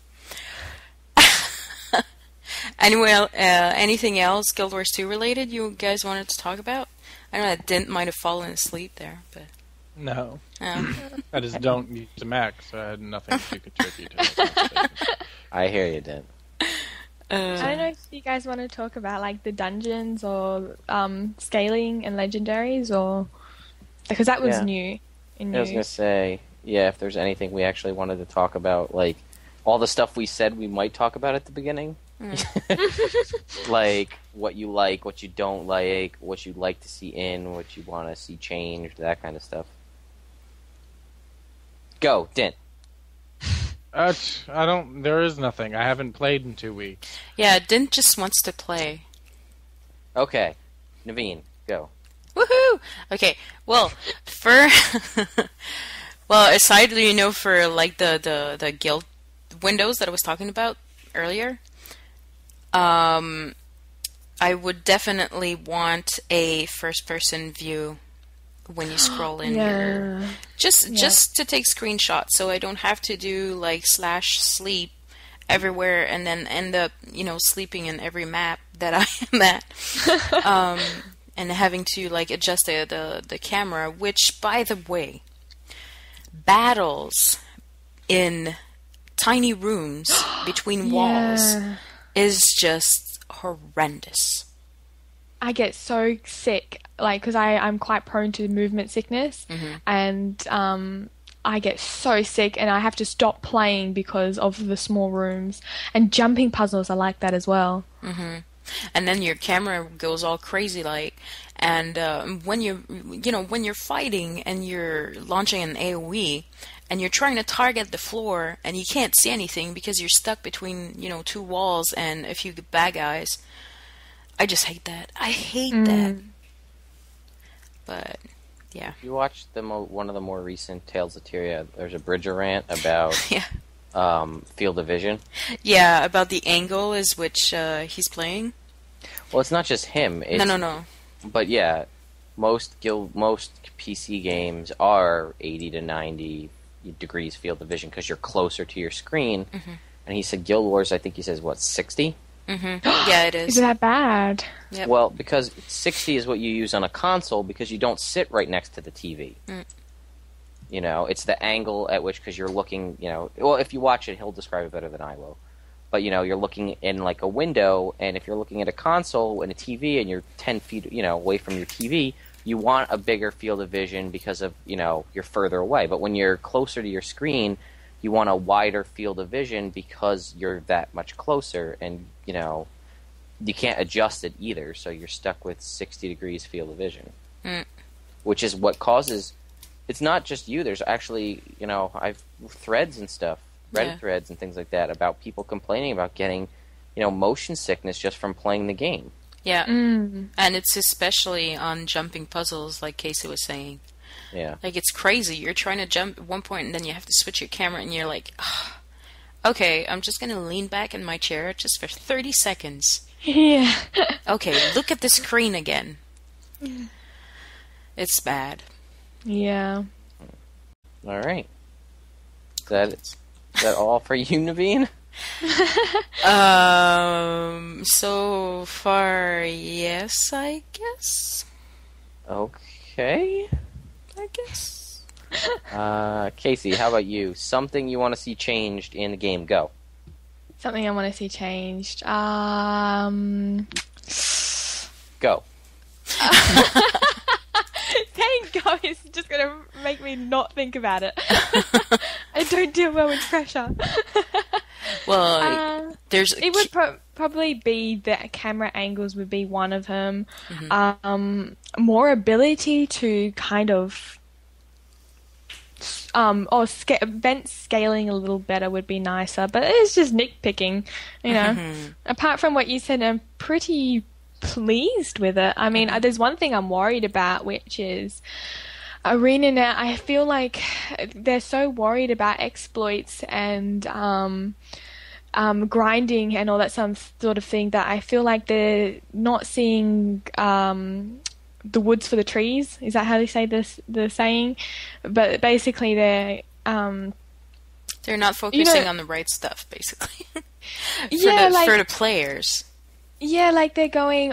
Anyway, anything else Guild Wars 2 related you guys wanted to talk about? I know that Dent might have fallen asleep there, but... No. I just don't use a Mac, so I had nothing to contribute to the conversation. I hear you, Dent. I don't know if you guys want to talk about like the dungeons or scaling and legendaries, or because that was new. I was gonna say, if there's anything we actually wanted to talk about, like all the stuff we said we might talk about at the beginning, like what you like, what you don't like, what you'd like to see in, what you want to see changed, that kind of stuff. Go, Dent. There is nothing. I haven't played in 2 weeks. Yeah, Dent just wants to play. Okay. Naveen, go. Woohoo! Okay, well, aside, for like the Guild windows that I was talking about earlier, I would definitely want a first-person view when you scroll in your just to take screenshots, so I don't have to do like /sleep everywhere and then end up sleeping in every map that I am at, and having to like adjust the camera. Which, by the way, battles in tiny rooms between walls is just horrendous. I get so sick, like, because I'm quite prone to movement sickness, and I get so sick, and I have to stop playing because of the small rooms. And jumping puzzles are like that as well. And then your camera goes all crazy, like, and when you're fighting and you're launching an AOE, and you're trying to target the floor, and you can't see anything because you're stuck between two walls and a few bad guys. I just hate that. I hate that. But yeah. You watched one of the more recent Tales of Tyria. There's a Bridger rant about field of vision. Yeah, about the angle is which he's playing. Well, it's not just him. No. But yeah, most PC games are 80 to 90 degrees field of vision because you're closer to your screen. And he said Guild Wars, I think he says, 60? Yeah, it is. Is that bad? Yep. Well, because 60 is what you use on a console because you don't sit right next to the TV. It's the angle at which, because you're looking, well, if you watch it, he'll describe it better than I will. But, you're looking in like a window, and if you're looking at a console and a TV and you're 10 feet, away from your TV, you want a bigger field of vision because of, you're further away. But when you're closer to your screen, you want a wider field of vision because you're that much closer, and you can't adjust it either, so you're stuck with 60 degrees field of vision, which is what causes. It's not just you. There's actually I've threads and stuff, Reddit threads and things like that about people complaining about getting motion sickness just from playing the game. Yeah, and it's especially on jumping puzzles, like Casey was saying. Yeah. Like, it's crazy. You're trying to jump at one point, and then you have to switch your camera, and you're like, okay, I'm just going to lean back in my chair just for 30 seconds. Yeah. Okay, look at the screen again. It's bad. Yeah. All right. Is that all for you, Naveen? So far, yes, I guess. Okay. I guess. Casey, how about you? Something you want to see changed in the game? Go. Something I want to see changed. Go. Saying go is just going to make me not think about it. I don't deal well with pressure. Well, it would probably be that camera angles would be one of them. More ability to kind of event scaling a little better would be nicer, but it's just nitpicking, Apart from what you said, I'm pretty pleased with it. I mean, there's one thing I'm worried about, which is ArenaNet. I feel like they're so worried about exploits and grinding and all that some sort of thing that I feel like they're not seeing the woods for the trees. Is that how they say this? The saying, but basically they're not focusing on the right stuff, basically. for the players. Yeah, like they're going,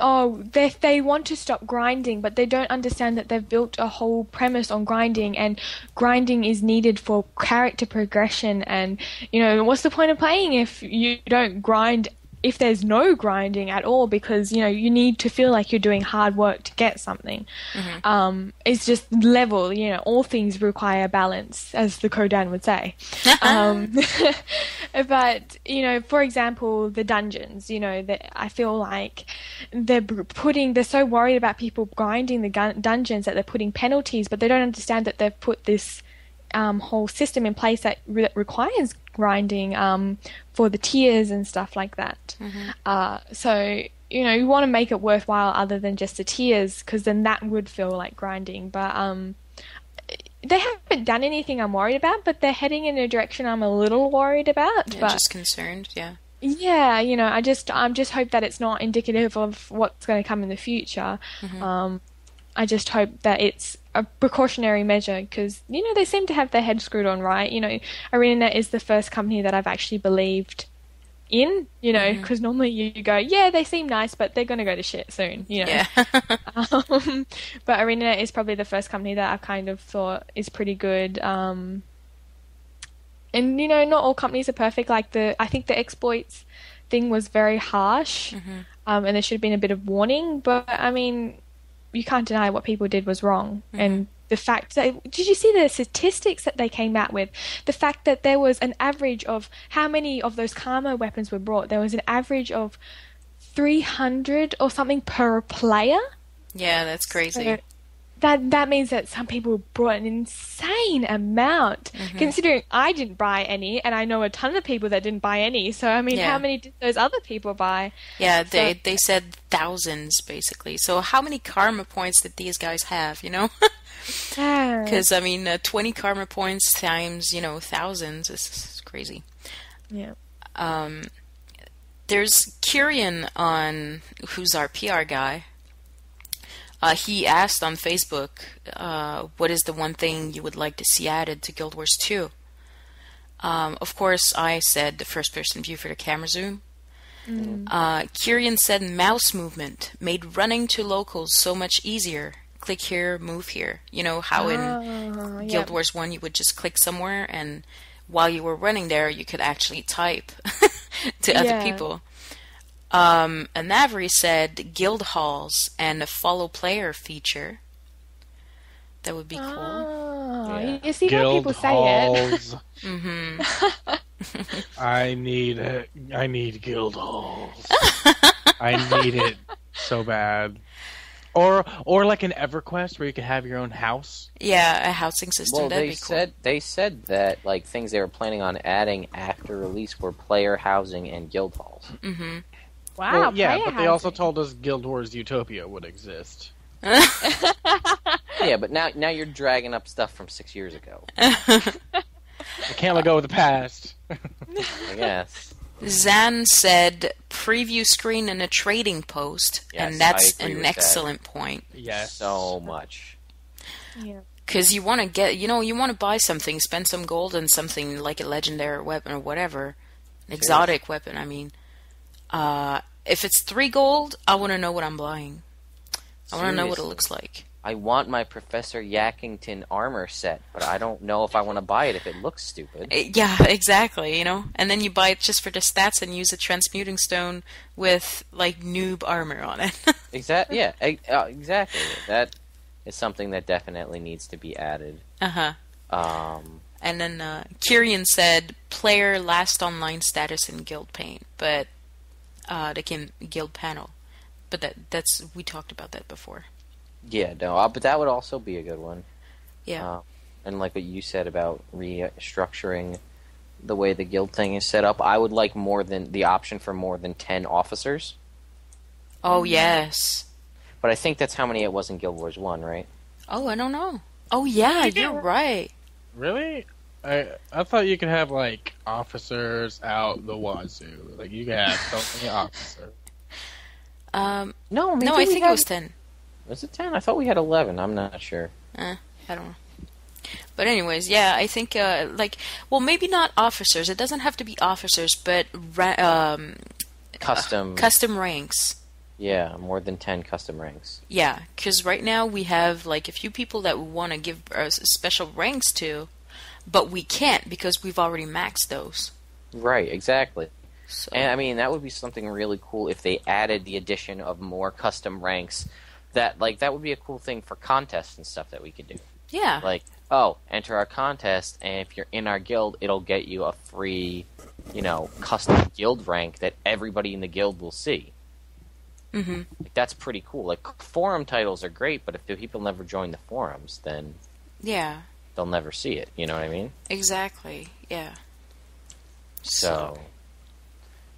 they want to stop grinding, but they don't understand that they've built a whole premise on grinding, and grinding is needed for character progression. And what's the point of playing if you don't grind? If there's no grinding at all, because you need to feel like you're doing hard work to get something. It's just level. All things require balance, as the Kodan would say. But for example, the dungeons. That I feel like they're so worried about people grinding the dungeons that they're putting penalties, but they don't understand that they've put this whole system in place that requires grinding for the tiers and stuff like that. So you want to make it worthwhile other than just the tiers, because then that would feel like grinding. But they haven't done anything I'm worried about, but they're heading in a direction I'm a little worried about. Yeah, but just concerned, yeah. Yeah, I just hope that it's not indicative of what's going to come in the future. I just hope that it's a precautionary measure because, they seem to have their head screwed on right. ArenaNet is the first company that I've actually believed in, because normally you go, yeah, they seem nice, but they're going to go to shit soon, Yeah. But ArenaNet is probably the first company that I've kind of thought is pretty good. And, not all companies are perfect. Like I think the exploits thing was very harsh, and there should have been a bit of warning, but I mean, you can't deny what people did was wrong. And the fact that, did you see the statistics that they came out with? The fact that there was an average of how many of those Karma weapons were brought. There was an average of 300 or something per player. Yeah, that's crazy. So that means that some people brought an insane amount, considering I didn't buy any, and I know a ton of people that didn't buy any. So, I mean, how many did those other people buy? Yeah, they said thousands, basically. So how many karma points did these guys have, Because, I mean, 20 karma points times, thousands is crazy. Yeah. There's Kyrian who's our PR guy. He asked on Facebook, what is the one thing you would like to see added to Guild Wars 2? Of course, I said the first-person view for the camera zoom. Kyrian said mouse movement made running to locals so much easier. Click here, move here. How in Guild Wars 1 you would just click somewhere, and while you were running there, you could actually type to other people. And Navri said guild halls and a follow player feature. That would be cool. You see how people say halls. I need guild halls. I need it so bad. Or like an EverQuest where you could have your own house. Yeah, a housing system. Well, that'd be cool. They said that like things they were planning on adding after release were player housing and guild halls. Wow, well, yeah, but they also told us Guild Wars Utopia would exist. Yeah, but now you're dragging up stuff from 6 years ago. I can't let go of the past. I guess. Zan said preview screen and a trading post, Yes, and that's I agree an with excellent point. Yes. So much. Yeah. Because you want to get, you want to buy something, spend some gold on something like a legendary weapon or whatever, an exotic weapon. I mean, if it's 3 gold, I want to know what I'm buying. I want to know what it looks like. I want my Professor Yackington armor set, but I don't know if I want to buy it if it looks stupid. Yeah, exactly, And then you buy it just for the stats and use a transmuting stone with, like, noob armor on it. Exactly. That is something that definitely needs to be added. And then Kyrian said player last online status in guild paint, but the guild panel. But that's we talked about that before. Yeah, no, but that would also be a good one. Yeah. And like what you said about restructuring the way the guild thing is set up, I would like the option for more than 10 officers. Oh, yes. But I think that's how many it was in Guild Wars 1, right? Oh, I don't know. Oh, yeah, you're right. Really? I thought you could have, like, officers out the wazoo. Like, you could have so many officers. No, I think it was 10. Was it 10? I thought we had 11. I'm not sure. I don't know. But anyways, yeah, I think, maybe not officers. It doesn't have to be officers, but custom ranks. Yeah, more than 10 custom ranks. Yeah, because right now we have, like, a few people that we want to give special ranks to, but we can't because we've already maxed those. Right, exactly. So. And, I mean, that would be something really cool if they added the addition of more custom ranks. That would be a cool thing for contests and stuff that we could do. Yeah. Like, enter our contest, and if you're in our guild, it'll get you a free, custom guild rank that everybody in the guild will see. Mm-hmm. Like, that's pretty cool. Like, forum titles are great, but if the people never join the forums, then they'll never see it. You know what I mean? Exactly. Yeah. So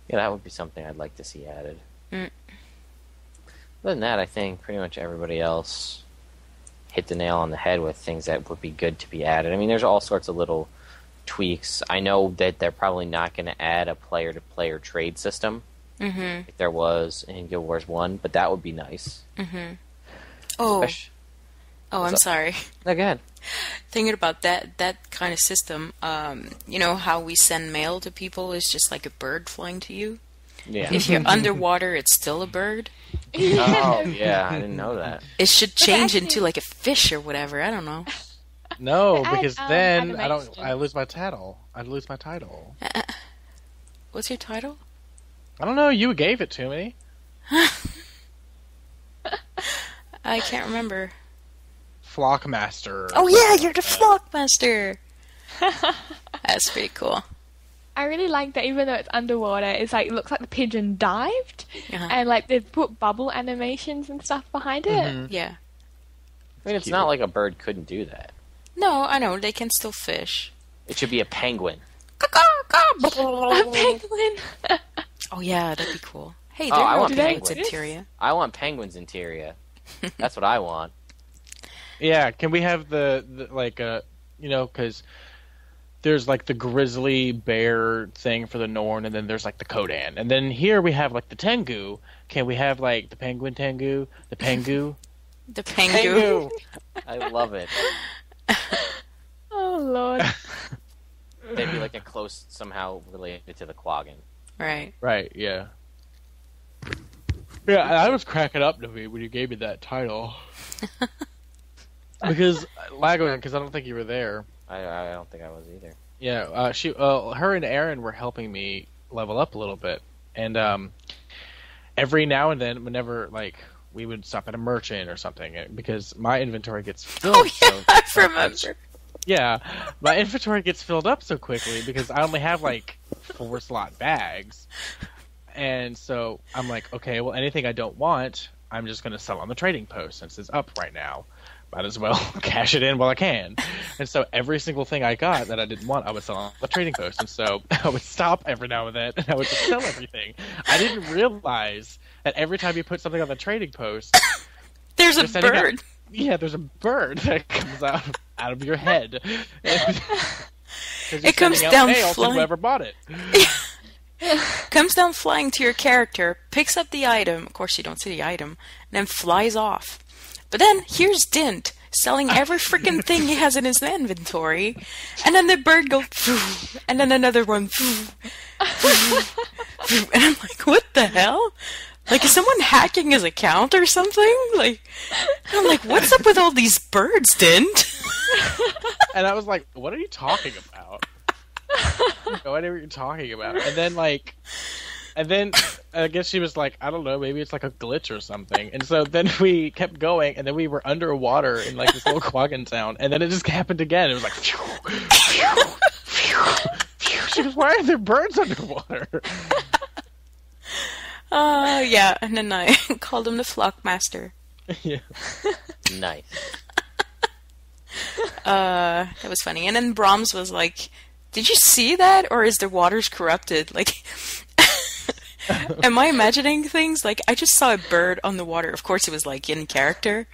yeah, that would be something I'd like to see added. Other than that, I think pretty much everybody else hit the nail on the head with things that would be good to be added. I mean, there's all sorts of little tweaks. I know that they're probably not going to add a player-to-player trade system like there was in Guild Wars 1, but that would be nice. I'm sorry. No, go ahead. Thinking about that kind of system, you know how we send mail to people is just like a bird flying to you? Yeah. If you're underwater, it's still a bird. Oh, yeah, I didn't know that. It should change into like a fish or whatever. I don't know. No, because then I lose my title. I'd lose my title. What's your title? I don't know. You gave it to me. I can't remember. Flockmaster. Oh yeah, you're the Flockmaster. That's pretty cool. I really like that even though it's underwater, it's like it looks like the pigeon dived, and like they've put bubble animations and stuff behind it. Yeah. I mean, it's not like a bird couldn't do that. No, I know they can still fish. It should be a penguin. A penguin. Oh yeah, that'd be cool. Hey, Oh, I there are want penguins penguins. in Tyria. I want penguins in Tyria. That's what I want. Yeah, can we have the like you know, because there's like the grizzly bear thing for the Norn, and then there's like the Kodan, and then here we have like the Tengu. Can we have like the penguin Tengu, the Pengu? The pengu. I love it. Oh Lord. They'd be like a close, somehow related to the Quaggan. Right. Right. Yeah. Yeah, I was cracking up to me when you gave me that title. Because Lagos, because I don't think you were there. I don't think I was either. Yeah, her and Aaron were helping me level up a little bit, and every now and then, whenever like we would stop at a merchant or something, because my inventory gets filled. Oh yeah, so I remember. Yeah, my inventory gets filled up so quickly because I only have like 4 slot bags, and so I'm like, okay, well, anything I don't want, I'm just going to sell on the trading post since it's up right now. Might as well cash it in while I can. And so every single thing I got that I didn't want, I would sell on the trading post. And so I would stop every now and then, and I would just sell everything. I didn't realize that every time you put something on the trading post, there's a bird. There's a bird that comes out of your head. It comes down flying. Whoever bought it. Comes down flying to your character, picks up the item. Of course, you don't see the item, and then flies off. But then here's Dint selling every freaking thing he has in his inventory, and then the bird goes, and then another one, and I'm like, what the hell? Like, is someone hacking his account or something? Like, I'm like, what's up with all these birds, Dint? And I was like, what are you talking about? No idea what you're talking about. And then I guess she was like, I don't know, maybe it's like a glitch or something. And so then we kept going, and then we were underwater in like this little Quaggan town, and then it just happened again. It was like, phew, phew, phew, phew. She goes, why are there birds underwater? Yeah, and then I called him the Flockmaster. Yeah. Nice. That was funny. And then Brahms was like, did you see that? Or is the waters corrupted? Like, am I imagining things? Like, I just saw a bird on the water. Of course, it was, like, in character.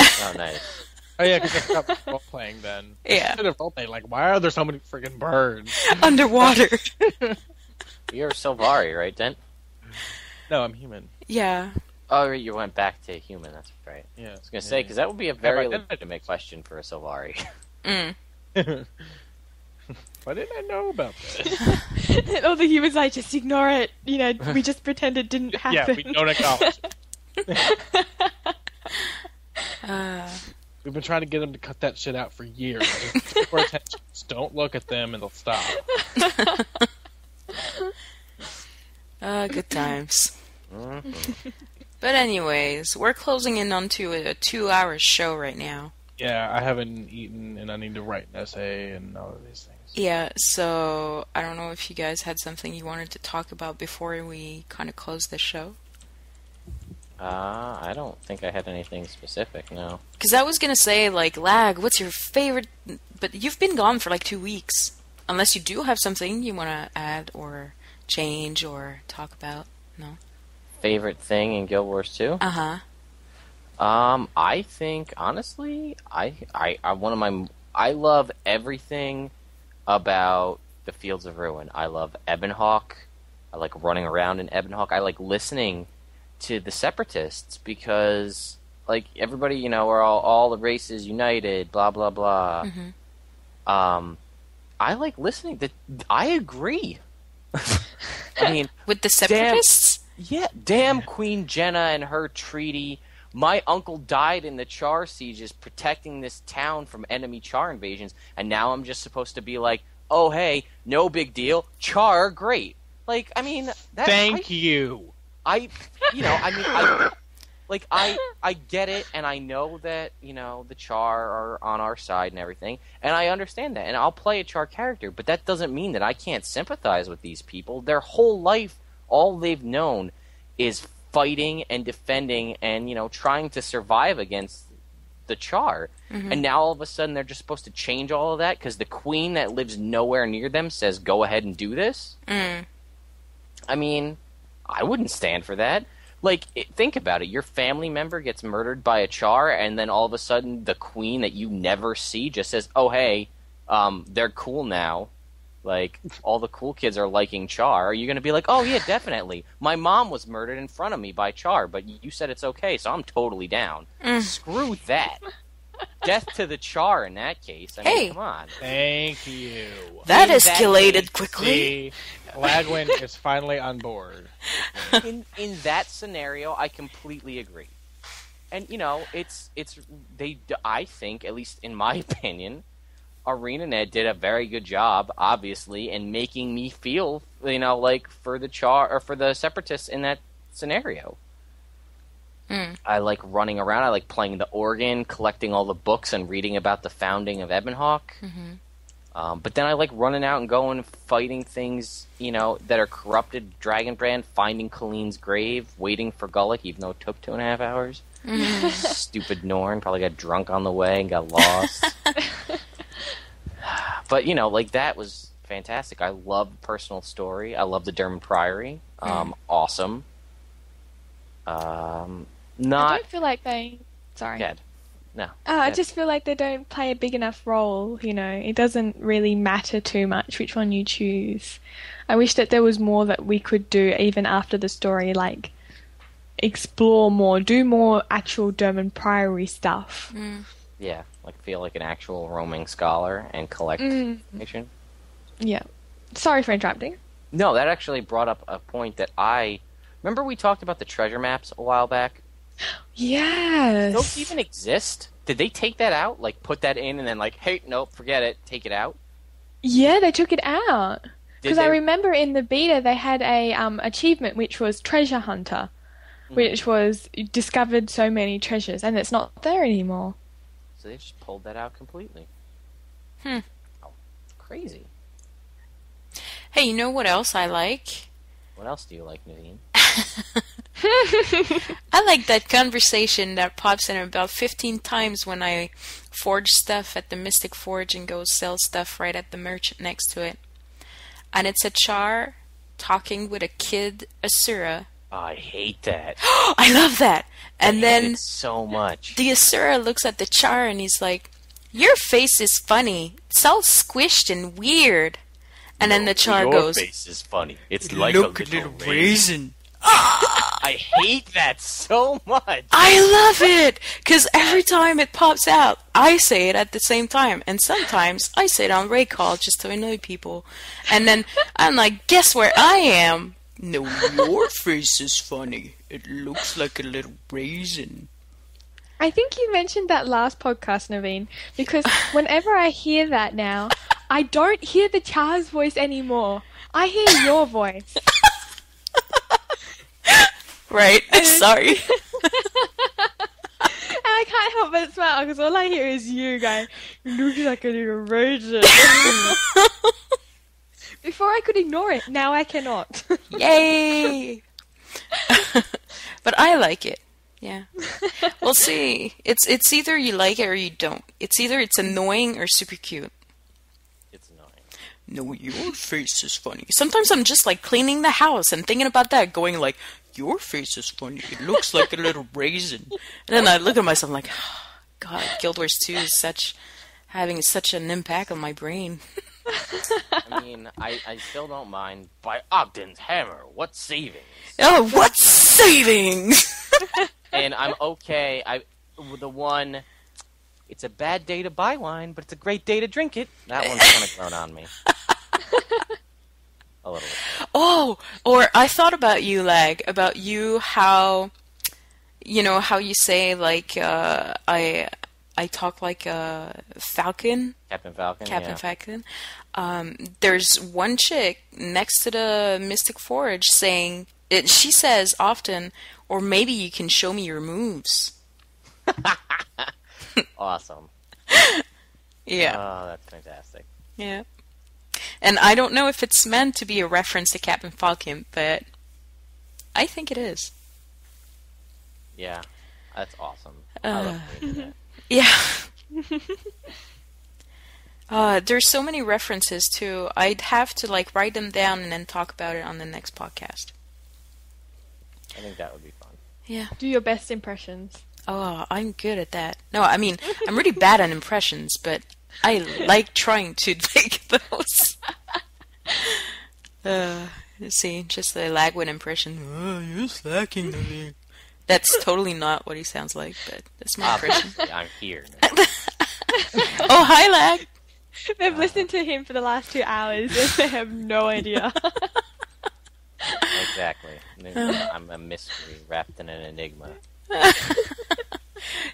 Oh, nice. Oh, yeah, because I stopped role-playing then. Yeah. Instead of role-playing, like, why are there so many freaking birds? Underwater. You're Sylvari, right, Dent? No, I'm human. Yeah. Oh, you went back to human, that's right. Yeah. I was going to say, because that would be a very legitimate question for a Sylvari. Why didn't I know about this? All the humans like, just ignore it. You know, we just pretend it didn't happen. Yeah, we don't acknowledge it. We've been trying to get them to cut that shit out for years. Just pay more attention. Just don't look at them and they'll stop. Good times. But anyways, we're closing in onto a 2-hour show right now. Yeah, I haven't eaten and I need to write an essay and all of these things. Yeah, so I don't know if you guys had something you wanted to talk about before we kind of close the show. I don't think I had anything specific, no. Because I was going to say, like, Lag, what's your favorite... But you've been gone for like 2 weeks. Unless you do have something you want to add or change or talk about. No? Favorite thing in Guild Wars 2? Uh-huh. I think honestly, I love everything about the Fields of Ruin. I love Ebonhawk. I like running around in Ebonhawk. I like listening to the Separatists because, like, everybody, we're all the races united, blah blah blah. Mm-hmm. I like listening. I agree. I mean, with the Separatists. Damn Queen Jenna and her treaty. My uncle died in the Char sieges protecting this town from enemy Char invasions, and now I'm just supposed to be like, oh, hey, no big deal. Char, great. Like, I mean... Thank you. I get it, and I know that, the Char are on our side and everything, and I understand that, and I'll play a Char character, but that doesn't mean that I can't sympathize with these people. Their whole life, all they've known is fighting and defending and, trying to survive against the Char. Mm-hmm. And now all of a sudden they're just supposed to change all of that because the queen that lives nowhere near them says go ahead and do this? Mm. I mean, I wouldn't stand for that. Like, think about it. Your family member gets murdered by a Char, and then all of a sudden the queen that you never see just says, oh, hey, they're cool now. Like, all the cool kids are liking Char. Are you going to be like, oh, yeah, definitely. My mom was murdered in front of me by Char, but you said it's okay, so I'm totally down. Screw that. Death to the Char in that case. I mean, come on. Thank you. That escalated quickly. See, Lagwin is finally on board. In that scenario, I completely agree. And, I think, at least in my opinion, ArenaNet did a very good job, obviously, in making me feel, like for the Char or for the Separatists in that scenario. Mm. I like running around. I like playing the organ, collecting all the books, and reading about the founding of Ebonhawk. Mm-hmm. But then I like running out and going fighting things, that are corrupted. Dragonbrand, finding Colleen's grave, waiting for Gullik, even though it took 2.5 hours. Mm. Stupid Norn probably got drunk on the way and got lost. But, that was fantastic. I love the personal story. I love the Dermot Priory. Awesome. I don't feel like they... Sorry. Good. No. I just feel like they don't play a big enough role, It doesn't really matter too much which one you choose. I wish that there was more that we could do even after the story, like explore more, do more actual Dermot Priory stuff. Mm. Yeah, feel like an actual roaming scholar and collect information. Yeah. Sorry for interrupting. No, that actually brought up a point that remember we talked about the treasure maps a while back? Yes. Do those even exist? Did they take that out? Like, put that in and then hey, nope, forget it, take it out? Yeah, they took it out. Because I remember in the beta they had a achievement which was Treasure Hunter, which was discovered so many treasures, and it's not there anymore. So they just pulled that out completely. Oh, crazy. Hey, you know what else I like? What else do you like, Naveen? I like that conversation that pops in about 15 times when I forge stuff at the Mystic Forge and go sell stuff right at the merchant next to it. And it's a Char talking with a kid Asura. I hate that. I love that. And then hate it so much. The Asura looks at the Char and he's like, "Your face is funny. It's all squished and weird." And then the Char goes, "Your face is funny. It's like a little raisin." I hate that so much. I love it because every time it pops out, I say it at the same time, and sometimes I say it on Ray Call just to annoy people. And then I'm like, "Guess where I am?" "No, your face is funny. It looks like a little raisin." I think you mentioned that last podcast, Naveen, because whenever I hear that now, I don't hear the Char's voice anymore. I hear your voice. Right, sorry. And I can't help but smile because all I hear is you going, "You look like a little raisin." Before I could ignore it, now I cannot. Yay! But I like it. Yeah. We'll see. It's either you like it or you don't. It's either it's annoying or super cute. It's annoying. No, your face is funny. Sometimes I'm just like cleaning the house and thinking about that, going like, your face is funny. It looks like a little raisin. And then I look at myself like, oh, God, Guild Wars 2 is having such an impact on my brain. I mean, I still don't mind. By Ogden's hammer, what savings? Oh, what savings? And I'm okay. The one, it's a bad day to buy wine, but it's a great day to drink it. That one's kind of grown on me. A little bit. Oh, or I thought about you, Lag, about you, how you say, like, I talk like a falcon. Captain Falcon. Captain Falcon. There's one chick next to the Mystic Forge saying, she says often, or maybe you can show me your moves. Awesome. Yeah. Oh, that's fantastic. Yeah. And I don't know if it's meant to be a reference to Captain Falcon, but I think it is. Yeah. That's awesome. I love that. Yeah. There's so many references too. I'd have to like write them down and then talk about it on the next podcast. I think that would be fun. Yeah. Do your best impressions. Oh, I'm good at that. No, I mean, I'm really bad at impressions, but I like trying to make those. Let's see, just the Lagwin impression. Oh, you're slacking to me. That's totally not what he sounds like, but that's my impression. I'm here. Oh, hi, Lag. They've listened to him for the last 2 hours and they have no idea. Exactly. I'm a mystery wrapped in an enigma.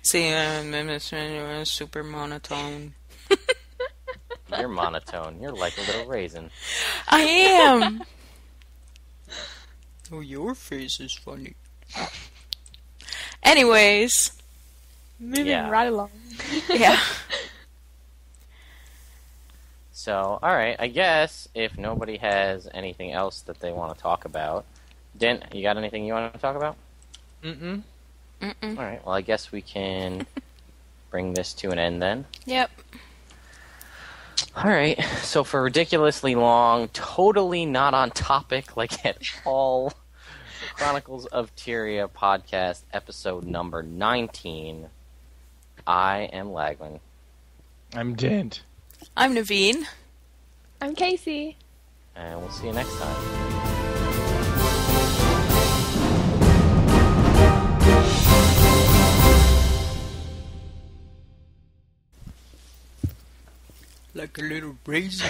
See, I'm super monotone. You're monotone. You're like a little raisin. I am. Oh, your face is funny. Anyways. Moving right along. Yeah. So, alright, I guess if nobody has anything else that they want to talk about, Dent, you got anything you want to talk about? Mm-mm. Alright, well I guess we can bring this to an end then. Yep. Alright, so for ridiculously long, totally not on topic, like at all, Chronicles of Tyria podcast, episode number 19, I am Lagwin. I'm Dent. I'm Naveen. I'm Casey. And we'll see you next time. Like a little raisin.